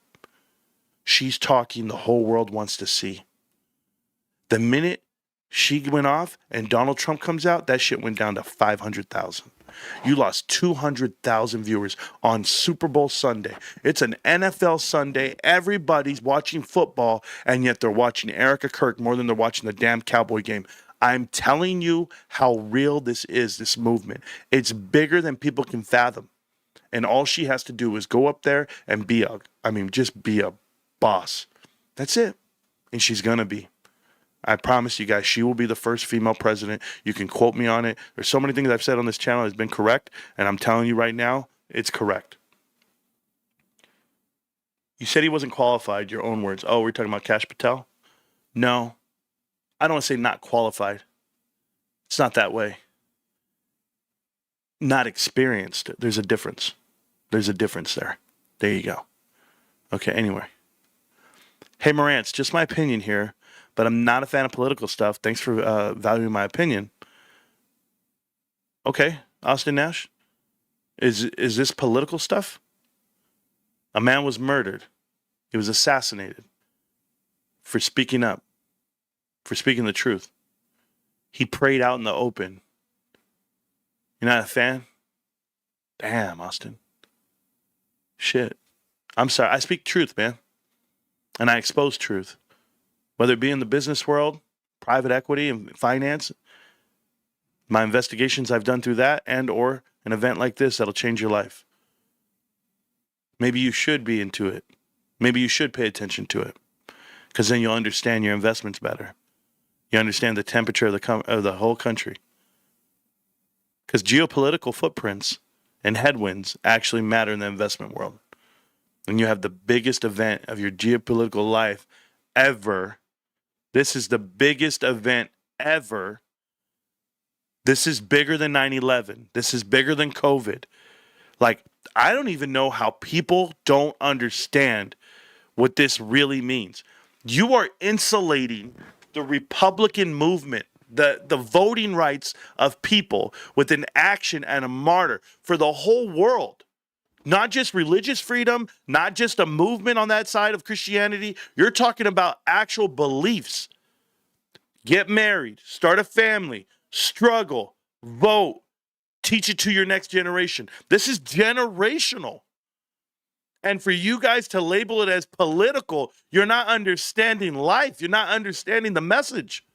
She's talking the whole world wants to see. The minute She went off and Donald Trump comes out, that shit went down to 500,000. You lost 200,000 viewers on Super Bowl Sunday. It's an NFL Sunday. Everybody's watching football, and yet they're watching Erica Kirk more than they're watching the damn Cowboy game. I'm telling you how real this is, this movement. It's bigger than people can fathom. And all she has to do is go up there and just be a boss. That's it. And she's going to be. I promise you guys, she will be the first female president. You can quote me on it. There's so many things I've said on this channel has been correct, and I'm telling you right now, it's correct. You said he wasn't qualified, your own words. Oh, we're talking about Kash Patel? No. I don't want to say not qualified. It's not that way. Not experienced. There's a difference. There's a difference there. There you go. Okay, anyway. Hey, Morantz, just my opinion here, but I'm not a fan of political stuff. Thanks for valuing my opinion. Okay, Austin Nash, is this political stuff? A man was murdered. He was assassinated for speaking up, for speaking the truth. He prayed out in the open. You're not a fan? Damn, Austin. Shit. I'm sorry. I speak truth, man. And I expose truth. Whether it be in the business world, private equity, and finance, my investigations I've done through that, and or an event like this that'll change your life. Maybe you should be into it. Maybe you should pay attention to it. Because then you'll understand your investments better. You understand the temperature of the whole country. Because geopolitical footprints and headwinds actually matter in the investment world. And you have the biggest event of your geopolitical life ever. This is the biggest event ever. This is bigger than 9/11. This is bigger than COVID. Like, I don't even know how people don't understand what this really means. You are insulating the Republican movement, the voting rights of people with an action and a martyr for the whole world. Not just religious freedom, not just a movement on that side of Christianity. You're talking about actual beliefs. Get married, start a family, struggle, vote, teach it to your next generation. This is generational. And for you guys to label it as political, you're not understanding life. You're not understanding the message.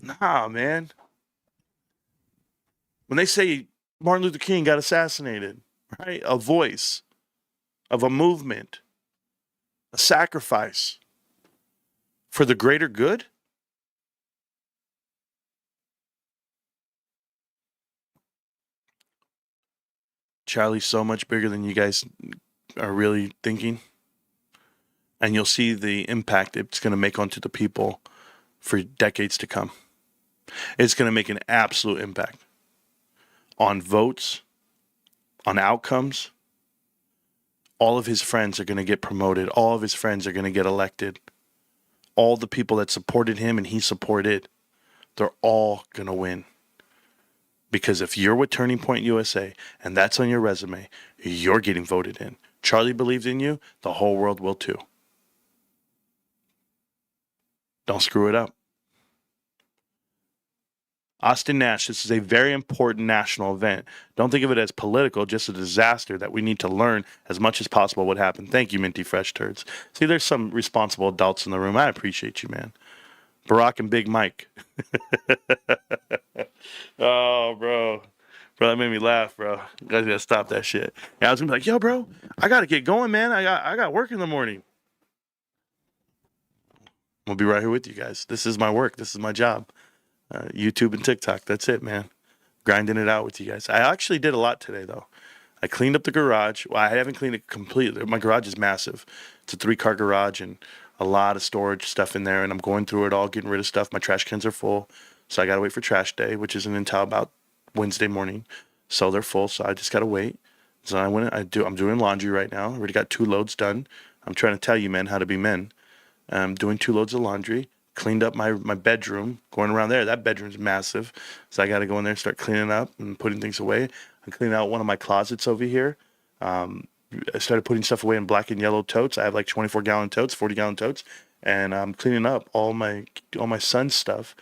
Nah, man. When they say Martin Luther King got assassinated, right? A voice of a movement, a sacrifice for the greater good. Charlie's so much bigger than you guys are really thinking. And you'll see the impact it's going to make onto the people for decades to come. It's going to make an absolute impact on votes, on outcomes. All of his friends are going to get promoted. All of his friends are going to get elected. All the people that supported him and he supported, they're all going to win. Because if you're with Turning Point USA and that's on your resume, you're getting voted in. Charlie believed in you, the whole world will too. Don't screw it up. Austin Nash, this is a very important national event. Don't think of it as political, just a disaster that we need to learn as much as possible what happened. Thank you, Minty Fresh Turds. See, there's some responsible adults in the room. I appreciate you, man. Barack and Big Mike. Oh, bro. Bro, that made me laugh, bro. You guys gotta stop that shit. Yeah, I was gonna be like, yo, bro, I gotta get going, man. I got work in the morning. I'll be right here with you guys. This is my work. This is my job. YouTube and TikTok. That's it, man. Grinding it out with you guys. I actually did a lot today, though. I cleaned up the garage. Well, I haven't cleaned it completely. My garage is massive. It's a 3-car garage and a lot of storage stuff in there. And I'm going through it all, getting rid of stuff. My trash cans are full. So I got to wait for trash day, which isn't until about Wednesday morning. So they're full. So I just got to wait. So I'm doing laundry right now. I already got 2 loads done. I'm trying to tell you, men, how to be men. I'm doing 2 loads of laundry. Cleaned up my bedroom, going around there. That bedroom's massive. So I got to go in there and start cleaning up and putting things away. I'm cleaning out one of my closets over here. I started putting stuff away in black and yellow totes. I have like 24-gallon totes, 40-gallon totes, and I'm cleaning up all my son's stuff.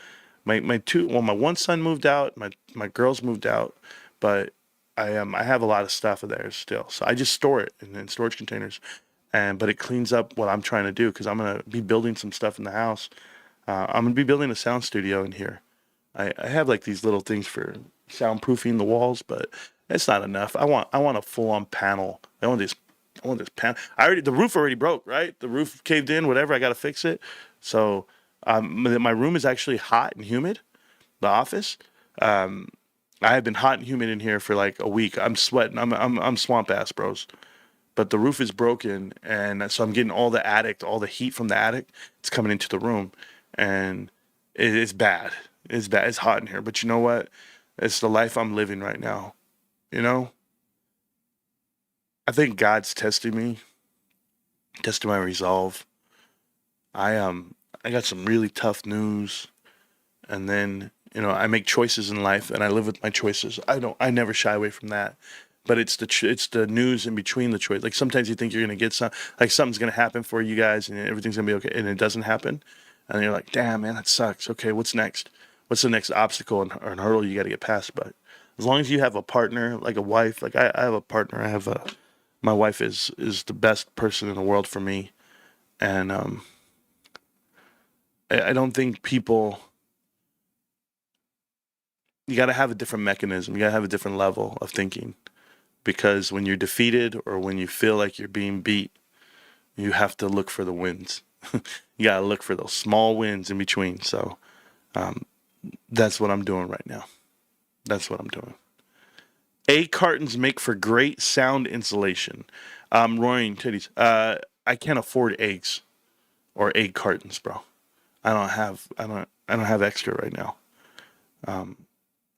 My one son moved out, my girls moved out, but I have a lot of stuff there still. So I just store it in storage containers, but it cleans up what I'm trying to do, because I'm gonna be building some stuff in the house. I'm gonna be building a sound studio in here. I have like these little things for soundproofing the walls, but it's not enough. I want a full-on panel. I want this panel. The roof already broke, right? The roof caved in, whatever. I got to fix it. So my room is actually hot and humid. The office. I have been hot and humid in here for like a week. I'm sweating. I'm swamp ass, bros. But the roof is broken, and so I'm getting all the heat from the attic. It's coming into the room, and it is bad. It's bad. It's hot in here. But you know what? It's the life I'm living right now. You know? I think God's testing me, testing my resolve. I got some really tough news, and then, I make choices in life, and I live with my choices. I never shy away from that. But it's the news in between the choice. Like, sometimes you think you're gonna get something's gonna happen for you guys, and everything's gonna be okay, and it doesn't happen, and you're like, damn, man, that sucks. Okay, what's next? What's the next obstacle or hurdle you got to get past? But as long as you have a partner, like a wife, like I have a partner. My wife is the best person in the world for me, and I don't think people. You got to have a different mechanism. You got to have a different level of thinking, because when you're defeated or when you feel like you're being beat, you have to look for the wins. You got to look for those small wins in between. So that's what I'm doing right now. That's what I'm doing. Egg cartons make for great sound insulation. Roaring titties. I can't afford eggs or egg cartons, bro. I don't have extra right now.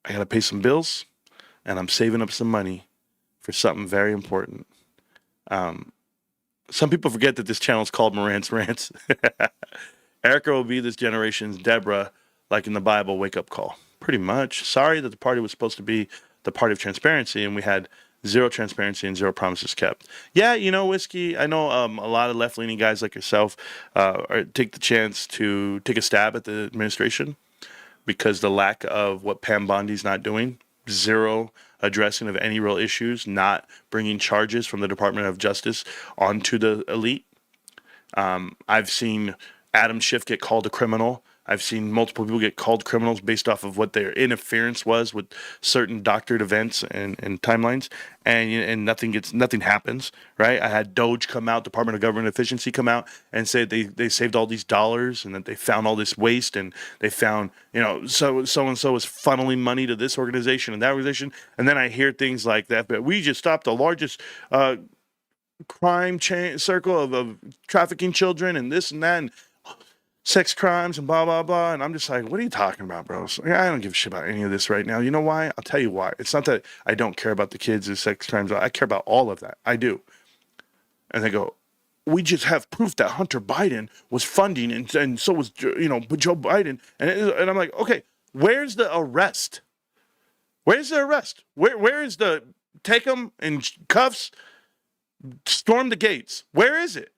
I gotta pay some bills, and I'm saving up some money for something very important. Some people forget that this channel is called Morant's Rants. Erica will be this generation's Deborah, like in the Bible, wake-up call. Pretty much. Sorry that the party was supposed to be the party of transparency, and we had zero transparency and zero promises kept. Yeah, Whiskey, I know a lot of left-leaning guys like yourself take the chance to take a stab at the administration, because the lack of what Pam Bondi's not doing, zero addressing of any real issues, not bringing charges from the Department of Justice onto the elite. I've seen Adam Schiff get called a criminal. I've seen multiple people get called criminals based off of what their interference was with certain doctored events and timelines, and nothing happens, right? I had Doge come out, Department of Government Efficiency come out and say they saved all these dollars, and that they found all this waste, and they found, so and so was funneling money to this organization and that organization, and then I hear things like that, but we just stopped the largest crime circle of trafficking children and this and that, and sex crimes and blah, blah, blah. And I'm just like, what are you talking about, bro? So, I don't give a shit about any of this right now. You know why? I'll tell you why. It's not that I don't care about the kids and sex crimes. I care about all of that. I do. And they go, we just have proof that Hunter Biden was funding, and so was, Joe Biden. And I'm like, okay, where's the arrest? Where's the arrest? Where is the take them in cuffs, storm the gates? Where is it?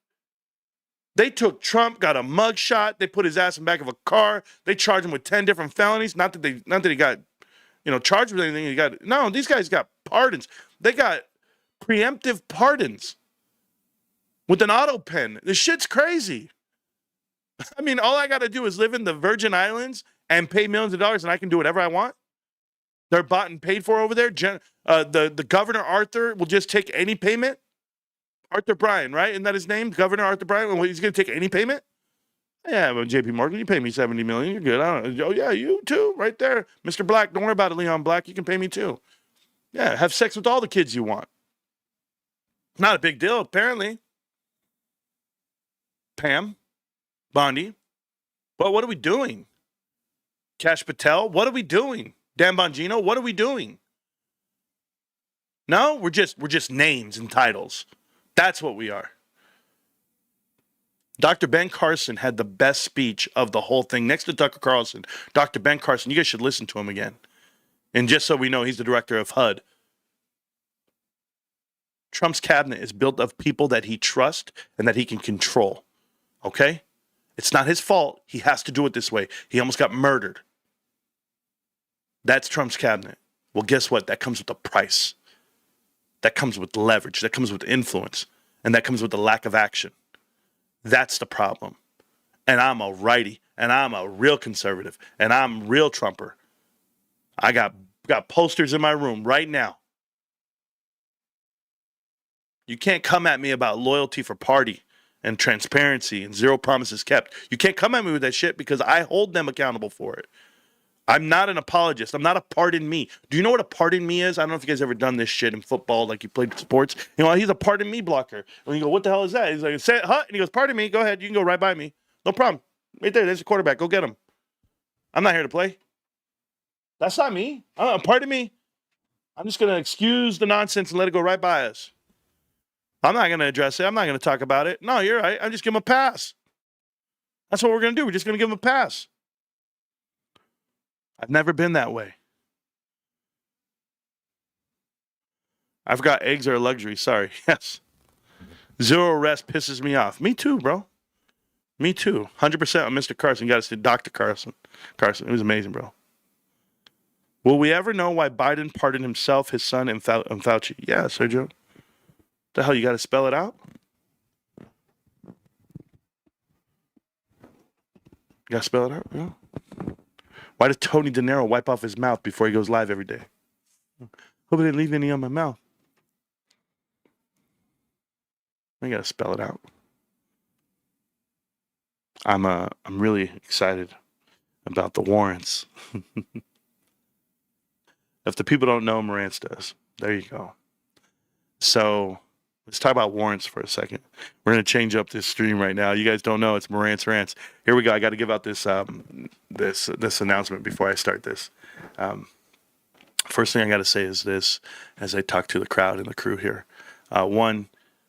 They took Trump, got a mug shot. They put his ass in the back of a car. They charged him with 10 different felonies. Not that he got, charged with anything. These guys got pardons. They got preemptive pardons with an auto pen. This shit's crazy. I mean, all I got to do is live in the Virgin Islands and pay millions of dollars, and I can do whatever I want. They're bought and paid for over there. The governor, Arthur, will just take any payment. Arthur Bryan, right? Isn't that his name? Governor Arthur Bryan? Well, he's going to take any payment? Yeah, well, JP Morgan, you pay me $70 million. You're good. Oh, yeah, you too, right there. Mr. Black, don't worry about it, Leon Black. You can pay me too. Yeah, have sex with all the kids you want. Not a big deal, apparently. Pam, Bondi. But what are we doing? Cash Patel, what are we doing? Dan Bongino, what are we doing? No, we're just names and titles. That's what we are. Dr. Ben Carson had the best speech of the whole thing. Next to Tucker Carlson, Dr. Ben Carson, you guys should listen to him again. And just so we know, he's the director of HUD. Trump's cabinet is built of people that he trusts and that he can control. Okay? It's not his fault. He has to do it this way. He almost got murdered. That's Trump's cabinet. Well, guess what? That comes with a price. That comes with leverage. That comes with influence. And that comes with the lack of action. That's the problem. And I'm a righty. And I'm a real conservative. And I'm real Trumper. I got posters in my room right now. You can't come at me about loyalty for party and transparency and zero promises kept. You can't come at me with that shit because I hold them accountable for it. I'm not an apologist. I'm not a pardon me. Do you know what a pardon me is? I don't know if you guys ever done this shit in football, like you played sports. You know, he's a pardon me blocker. And you go, what the hell is that? He's like, say, huh? And he goes, pardon me. Go ahead. You can go right by me. No problem. Right there. There's the quarterback. Go get him. I'm not here to play. That's not me. Pardon me. I'm just going to excuse the nonsense and let it go right by us. I'm not going to address it. I'm not going to talk about it. No, you're right. I'm just giving him a pass. That's what we're going to do. We're just going to give him a pass. I've never been that way. I forgot eggs are a luxury. Sorry. Yes. Zero rest pisses me off. Me too, bro. Me too. 100% on Mr. Carson. You got to see Dr. Carson. It was amazing, bro. Will we ever know why Biden pardoned himself, his son, and Fauci? Yeah, Sergio. The hell, you got to spell it out? You got to spell it out? Yeah. Why does Tony De Niro wipe off his mouth before he goes live every day? Hope I didn't leave any on my mouth. I got to spell it out. I'm really excited about the warrants. If the people don't know, Marantz does. There you go. So let's talk about warrants for a second. We're going to change up this stream right now. You guys don't know, it's Marantz Rants. Here we go. I got to give out this this announcement before I start this. First thing I got to say is this, as I talk to the crowd and the crew here. One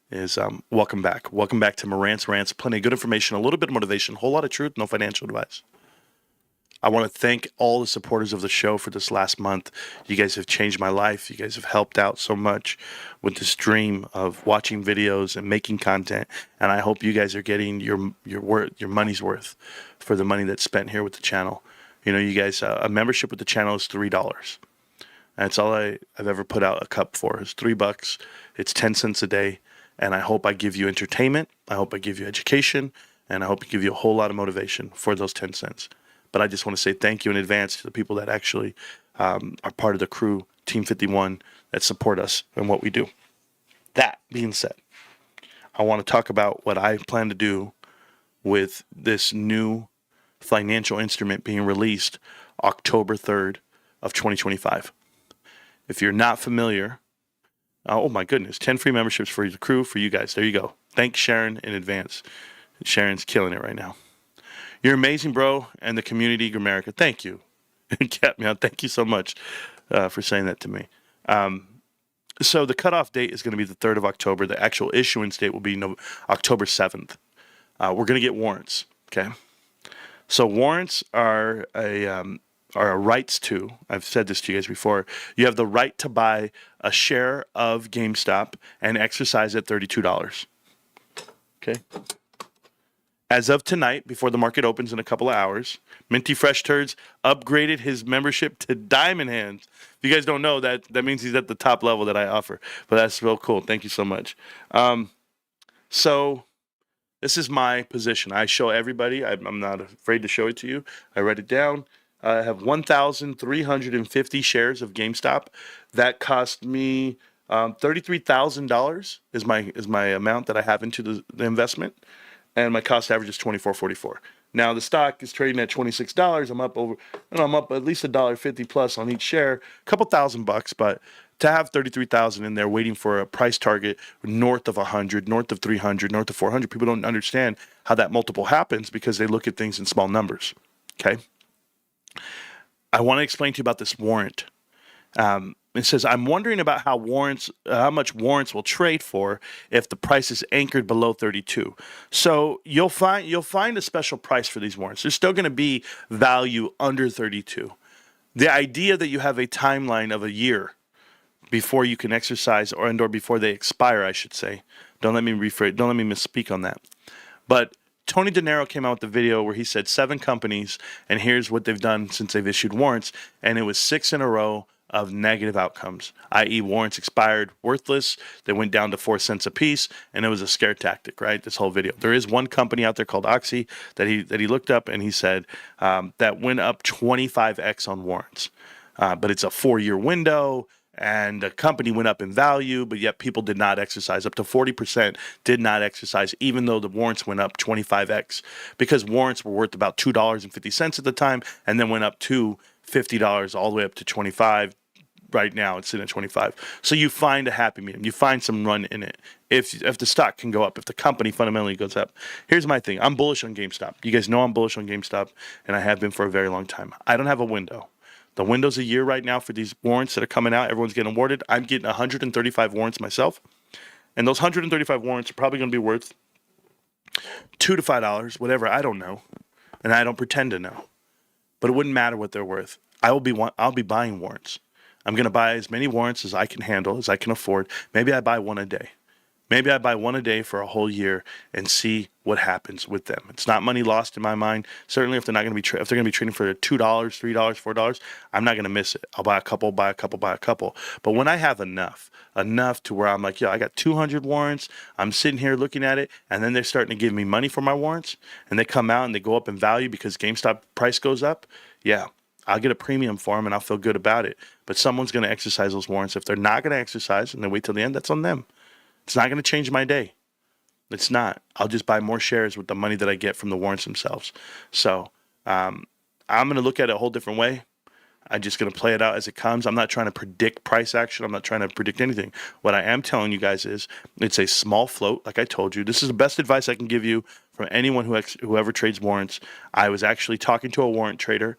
is welcome back. Welcome back to Marantz Rants. Plenty of good information, a little bit of motivation, a whole lot of truth, no financial advice. I want to thank all the supporters of the show for this last month. You guys have changed my life. You guys have helped out so much with this dream of watching videos and making content. And I hope you guys are getting your money's worth for the money that's spent here with the channel. You know, you guys, a membership with the channel is $3. That's all I've ever put out a cup for is $3. It's 10 cents a day. And I hope I give you entertainment. I hope I give you education. And I hope I give you a whole lot of motivation for those 10 cents. But I just want to say thank you in advance to the people that actually are part of the crew, Team 51, that support us and what we do. That being said, I want to talk about what I plan to do with this new financial instrument being released October 3rd of 2025. If you're not familiar, oh my goodness, 10 free memberships for the crew, for you guys. There you go. Thanks, Sharon, in advance. Sharon's killing it right now. You're amazing, bro, and the community, Gramerica. Thank you. Cat Meow, thank you so much for saying that to me. So the cutoff date is going to be the 3rd of October. The actual issuance date will be October 7th. We're going to get warrants, okay? So warrants are a rights to, I've said this to you guys before, you have the right to buy a share of GameStop and exercise at $32, okay? As of tonight, before the market opens in a couple of hours, Minty Fresh Turds upgraded his membership to Diamond Hands. If you guys don't know, that means he's at the top level that I offer. But that's real cool. Thank you so much. So this is my position. I show everybody. I'm not afraid to show it to you. I write it down. I have 1,350 shares of GameStop. That cost me $33,000 is my amount that I have into the investment. And my cost average is $24.44. Now the stock is trading at $26. I'm up at least $1.50 plus on each share, a couple $1,000, but to have $33,000 in there waiting for a price target north of 100, north of 300, north of 400, people don't understand how that multiple happens because they look at things in small numbers. Okay. I want to explain to you about this warrant. It says, I'm wondering about how much warrants will trade for if the price is anchored below 32. So you'll find a special price for these warrants. There's still going to be value under 32. The idea that you have a timeline of a year before you can exercise or before they expire, I should say. Don't let me misspeak on that. But Tony De Niro came out with the video where he said 7 companies, and here's what they've done since they've issued warrants, and it was 6 in a row of negative outcomes, i.e. warrants expired worthless, they went down to 4 cents a piece, and it was a scare tactic, right? This whole video. There is one company out there called Oxy that he looked up, and he said that went up 25x on warrants. But it's a 4-year window, and the company went up in value, but yet people did not exercise. Up to 40% did not exercise, even though the warrants went up 25x, because warrants were worth about $2.50 at the time, and then went up to $50 all the way up to 25. Right now it's sitting at 25. So you find a happy medium. You find some run in it. If the stock can go up, if the company fundamentally goes up. Here's my thing. I'm bullish on GameStop. You guys know I'm bullish on GameStop, and I have been for a very long time. I don't have a window. The window's a year right now for these warrants that are coming out. Everyone's getting awarded. I'm getting 135 warrants myself. And those 135 warrants are probably going to be worth $2 to $5, whatever. I don't know. And I don't pretend to know. But it wouldn't matter what they're worth. I'll be buying warrants. I'm going to buy as many warrants as I can handle, as I can afford. Maybe I buy one a day. Maybe I buy one a day for a whole year and see what happens with them. It's not money lost in my mind. Certainly, if they're not going to be if they're going to be trading for $2, $3, $4, I'm not going to miss it. I'll buy a couple, buy a couple, buy a couple. But when I have enough to where I'm like, yo, I got 200 warrants. I'm sitting here looking at it, and then they're starting to give me money for my warrants, and they come out and they go up in value because GameStop price goes up. Yeah, I'll get a premium for them, and I'll feel good about it. But someone's going to exercise those warrants. If they're not going to exercise and they wait till the end, that's on them. It's not going to change my day. It's not. I'll just buy more shares with the money that I get from the warrants themselves. So I'm going to look at it a whole different way. I'm just going to play it out as it comes. I'm not trying to predict price action. I'm not trying to predict anything. What I am telling you guys is it's a small float, like I told you. This is the best advice I can give you from anyone who ever trades warrants. I was actually talking to a warrant trader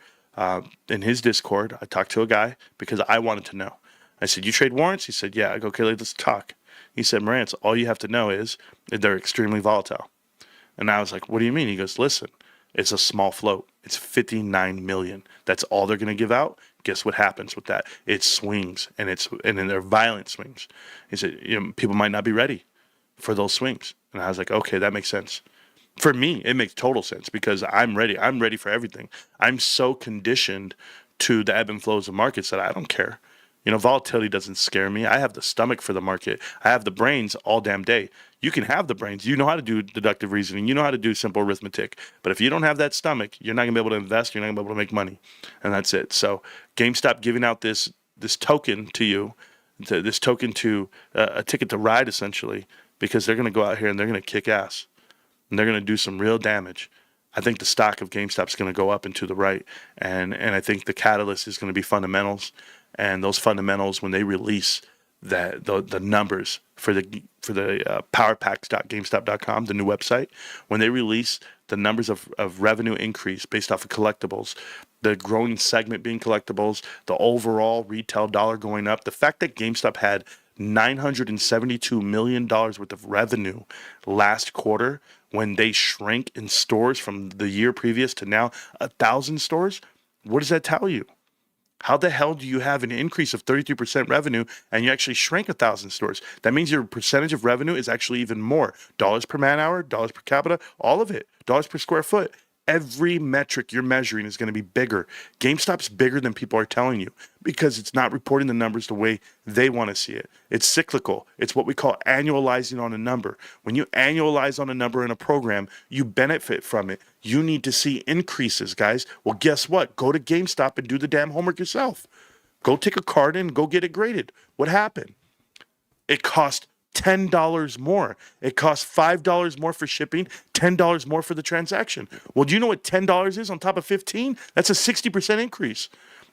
in his Discord. I talked to a guy because I wanted to know. I said, you trade warrants? He said, yeah. I go, okay, let's talk. He said, Marantz, all you have to know is that they're extremely volatile. And I was like, what do you mean? He goes, listen, it's a small float. It's 59 million. That's all they're going to give out. Guess what happens with that? It swings, and then they're violent swings. He said, people might not be ready for those swings. And I was like, okay, that makes sense. For me, it makes total sense because I'm ready. I'm ready for everything. I'm so conditioned to the ebb and flows of markets that I don't care. Volatility doesn't scare me. I have the stomach for the market. I have the brains all damn day. You can have the brains. You know how to do deductive reasoning. You know how to do simple arithmetic. But if you don't have that stomach, you're not going to be able to invest. You're not going to be able to make money. And that's it. So GameStop giving out this token to you, this token to a ticket to ride, essentially, because they're going to go out here and they're going to kick ass. And they're going to do some real damage. I think the stock of GameStop is going to go up and to the right. And I think the catalyst is going to be fundamentals. And those fundamentals, when they release the numbers for the powerpacks.gamestop.com, the new website, when they release the numbers of revenue increase based off of collectibles, the growing segment being collectibles, the overall retail dollar going up, the fact that GameStop had $972 million worth of revenue last quarter when they shrank in stores from the year previous to now 1,000 stores, what does that tell you? How the hell do you have an increase of 33% revenue and you actually shrank 1,000 stores? That means your percentage of revenue is actually even more. Dollars per man hour, dollars per capita, all of it. Dollars per square foot. Every metric you're measuring is going to be bigger. GameStop's bigger than people are telling you because it's not reporting the numbers the way they want to see it. It's cyclical. It's what we call annualizing on a number. When you annualize on a number in a program, you benefit from it. You need to see increases, guys. Well, guess what? Go to GameStop and do the damn homework yourself. Go take a card and go get it graded. What happened? It cost $10 more. It costs $5 more for shipping, $10 more for the transaction. Well, do you know what $10 is on top of 15? That's a 60% increase.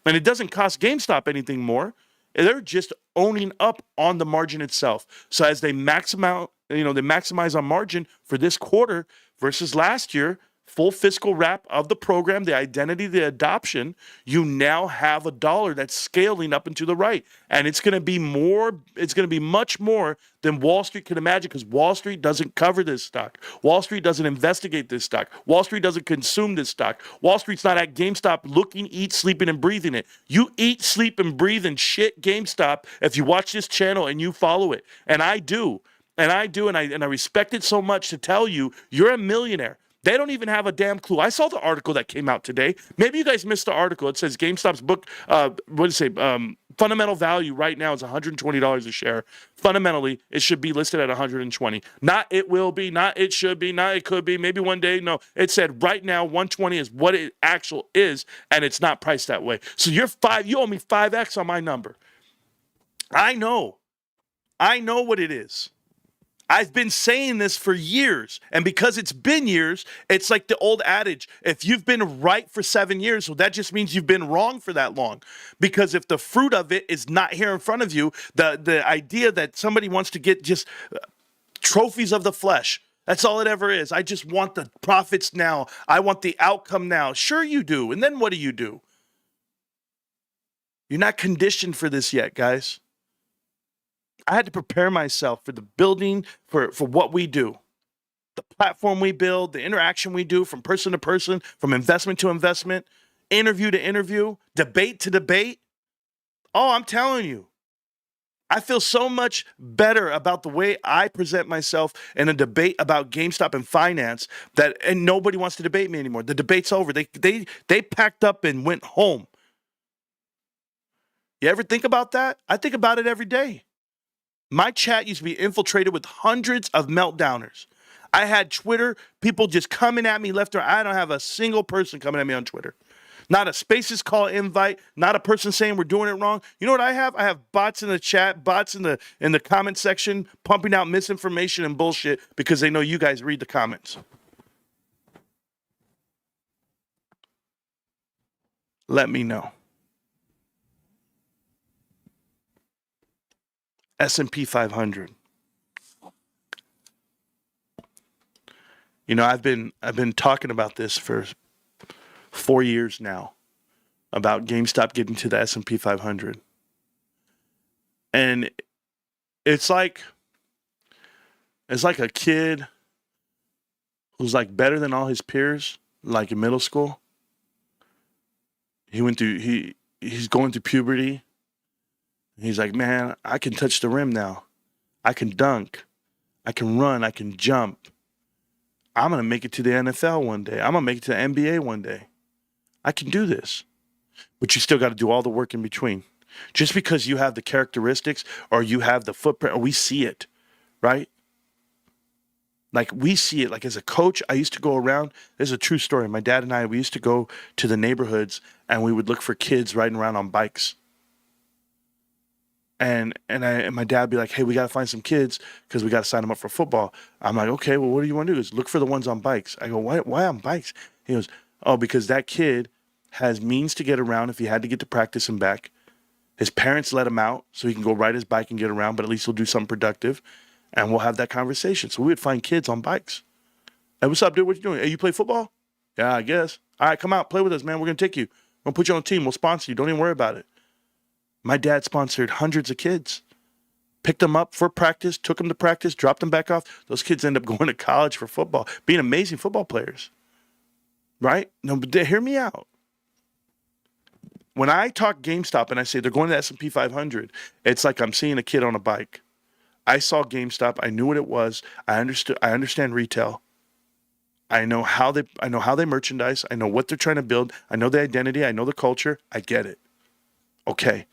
And it doesn't cost GameStop anything more. They're just owning up on the margin itself. So as they maximize on margin for this quarter versus last year, full fiscal wrap of the program, the identity, the adoption, you now have a dollar that's scaling up and to the right. And it's going to be much more than Wall Street can imagine, because Wall Street doesn't cover this stock. Wall Street doesn't investigate this stock. Wall Street doesn't consume this stock. Wall Street's not at GameStop looking, eat, sleeping, and breathing it. You eat, sleep, and breathe and shit GameStop if you watch this channel and you follow it. And I do. And I respect it so much to tell you, you're a millionaire. They don't even have a damn clue. I saw the article that came out today. Maybe you guys missed the article. It says GameStop's book, fundamental value right now is $120 a share. Fundamentally, it should be listed at $120. Not it will be, not it should be, not it could be, maybe one day. No, it said right now $120 is what it actual is, and it's not priced that way. So you owe me 5x on my number. I know what it is. I've been saying this for years, and because it's been years, it's like the old adage, if you've been right for 7 years, well, that just means you've been wrong for that long. Because if the fruit of it is not here in front of you, the idea that somebody wants to get just trophies of the flesh, that's all it ever is. I just want the profits now. I want the outcome now. Sure you do. And then what do? You're not conditioned for this yet, guys. I had to prepare myself for the building, for what we do. The platform we build, the interaction we do from person to person, from investment to investment, interview to interview, debate to debate. Oh, I'm telling you, I feel so much better about the way I present myself in a debate about GameStop and finance and nobody wants to debate me anymore. The debate's over. They packed up and went home. You ever think about that? I think about it every day. My chat used to be infiltrated with hundreds of meltdowners. I had Twitter, people just coming at me left or right. I don't have a single person coming at me on Twitter. Not a Spaces call invite, not a person saying we're doing it wrong. You know what I have? I have bots in the chat, bots in the comment section, pumping out misinformation and bullshit because they know you guys read the comments. Let me know. S&P 500. You know, I've been talking about this for 4 years now, about GameStop getting to the S&P 500. And it's like a kid who's like better than all his peers, like in middle school. He's going through puberty. He's like, man, I can touch the rim now. I can dunk. I can run. I can jump. I'm going to make it to the NFL one day. I'm going to make it to the NBA one day. I can do this. But you still got to do all the work in between. Just because you have the characteristics or you have the footprint, or we see it, right? Like we see it. Like as a coach, I used to go around. This is a true story. My dad and I, we used to go to the neighborhoods and we would look for kids riding around on bikes. And my dad would be like, hey, we got to find some kids because we got to sign them up for football. I'm like, okay, well, what do you want to do? Is look for the ones on bikes. I go, why on bikes? He goes, oh, because that kid has means to get around if he had to get to practice and back. His parents let him out so he can go ride his bike and get around, but at least he'll do something productive. And we'll have that conversation. So we would find kids on bikes. Hey, what's up, dude? What you doing? Hey, you play football? Yeah, I guess. All right, come out, play with us, man. We're going to take you. We're going to put you on a team. We'll sponsor you. Don't even worry about it. My dad sponsored hundreds of kids, picked them up for practice, took them to practice, dropped them back off. Those kids end up going to college for football, being amazing football players, right? No, but hear me out. When I talk GameStop and I say they're going to the S&P 500, it's like I'm seeing a kid on a bike. I saw GameStop. I knew what it was. I understand retail. I know how they merchandise. I know what they're trying to build. I know the identity. I know the culture. I get it. Okay.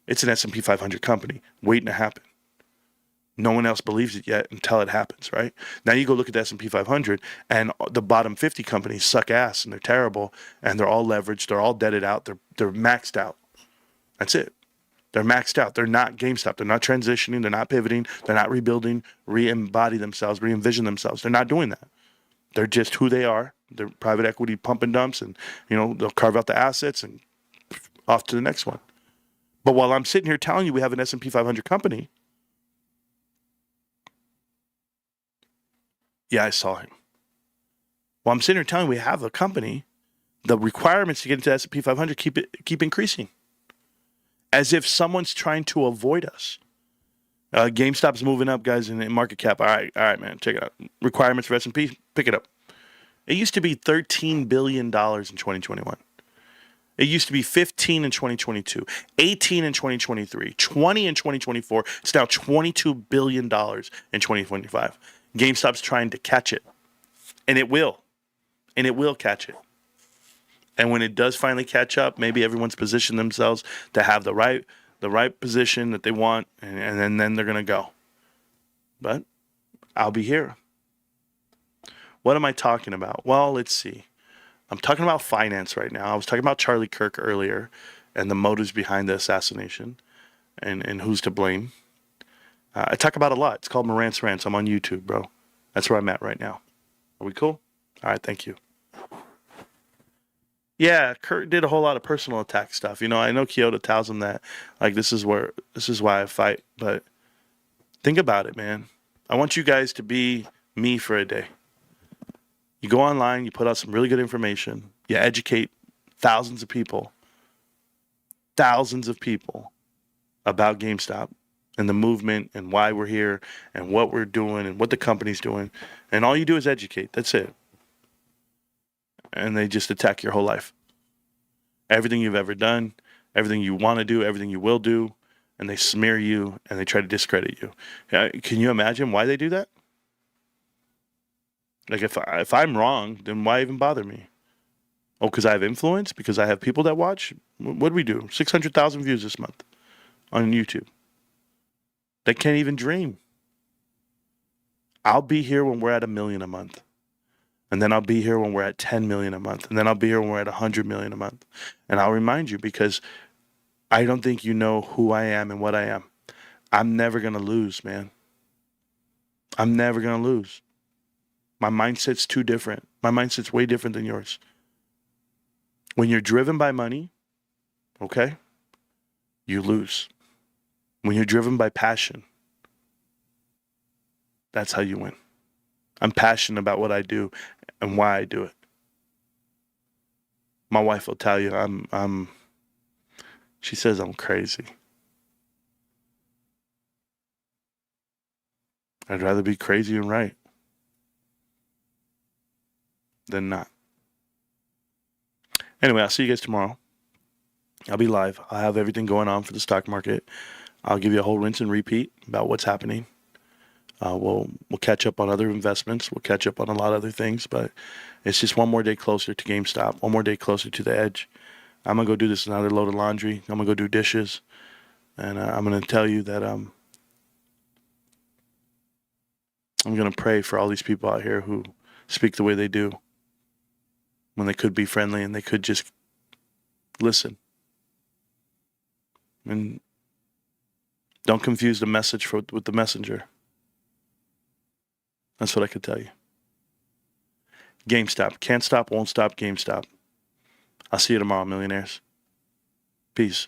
It's an S&P 500 company waiting to happen. No one else believes it yet until it happens, right? Now you go look at the S&P 500 and the bottom 50 companies suck ass and they're terrible and they're all leveraged. They're all debted out. They're maxed out. That's it. They're maxed out. They're not GameStop. They're not transitioning. They're not pivoting. They're not rebuilding, re-embody themselves, re-envision themselves. They're not doing that. They're just who they are. They're private equity pump and dumps and, they'll carve out the assets and off to the next one. But while I'm sitting here telling you we have an S&P 500 company, yeah, I saw him. Well, I'm sitting here telling you we have a company. The requirements to get into S&P 500 keep increasing, as if someone's trying to avoid us. GameStop's moving up, guys, in market cap. All right, man, check it out. Requirements for S&P, pick it up. It used to be $13 billion in 2021. It used to be 15 in 2022, 18 in 2023, 20 in 2024. It's now $22 billion in 2025. GameStop's trying to catch it, and it will. And it will catch it. And when it does finally catch up, maybe everyone's positioned themselves to have the right position that they want, and then they're going to go. But I'll be here. What am I talking about? Well, let's see. I'm talking about finance right now. I was talking about Charlie Kirk earlier and the motives behind the assassination and who's to blame. I talk about a lot. It's called Morant's Rants. I'm on YouTube, bro. That's where I'm at right now. Are we cool? All right, thank you. Yeah, Kirk did a whole lot of personal attack stuff. You know, I know Kyoto tells him that, like, this is why I fight. But think about it, man. I want you guys to be me for a day. You go online, you put out some really good information, you educate thousands of people about GameStop and the movement and why we're here and what we're doing and what the company's doing. And all you do is educate. That's it. And they just attack your whole life. Everything you've ever done, everything you want to do, everything you will do, and they smear you and they try to discredit you. Can you imagine why they do that? Like, if I'm wrong, then why even bother me? Oh, because I have influence? Because I have people that watch? What do we do? 600,000 views this month on YouTube. They can't even dream. I'll be here when we're at 1 million a month. And then I'll be here when we're at 10 million a month. And then I'll be here when we're at 100 million a month. And I'll remind you, because I don't think you know who I am and what I am. I'm never going to lose, man. I'm never going to lose. My mindset's too different. My mindset's way different than yours. When you're driven by money, okay, you lose. When you're driven by passion, that's how you win. I'm passionate about what I do and why I do it. My wife will tell you she says I'm crazy. I'd rather be crazy and right than not. Anyway, I'll see you guys tomorrow. I'll be live. I'll have everything going on for the stock market. I'll give you a whole rinse and repeat about what's happening. We'll catch up on other investments. We'll catch up on a lot of other things, but it's just one more day closer to GameStop, one more day closer to the edge. I'm going to go do this another load of laundry. I'm going to go do dishes, and I'm going to tell you that I'm going to pray for all these people out here who speak the way they do when they could be friendly and they could just listen. And don't confuse the message with the messenger. That's what I could tell you. GameStop. Can't stop, won't stop, GameStop. I'll see you tomorrow, millionaires. Peace.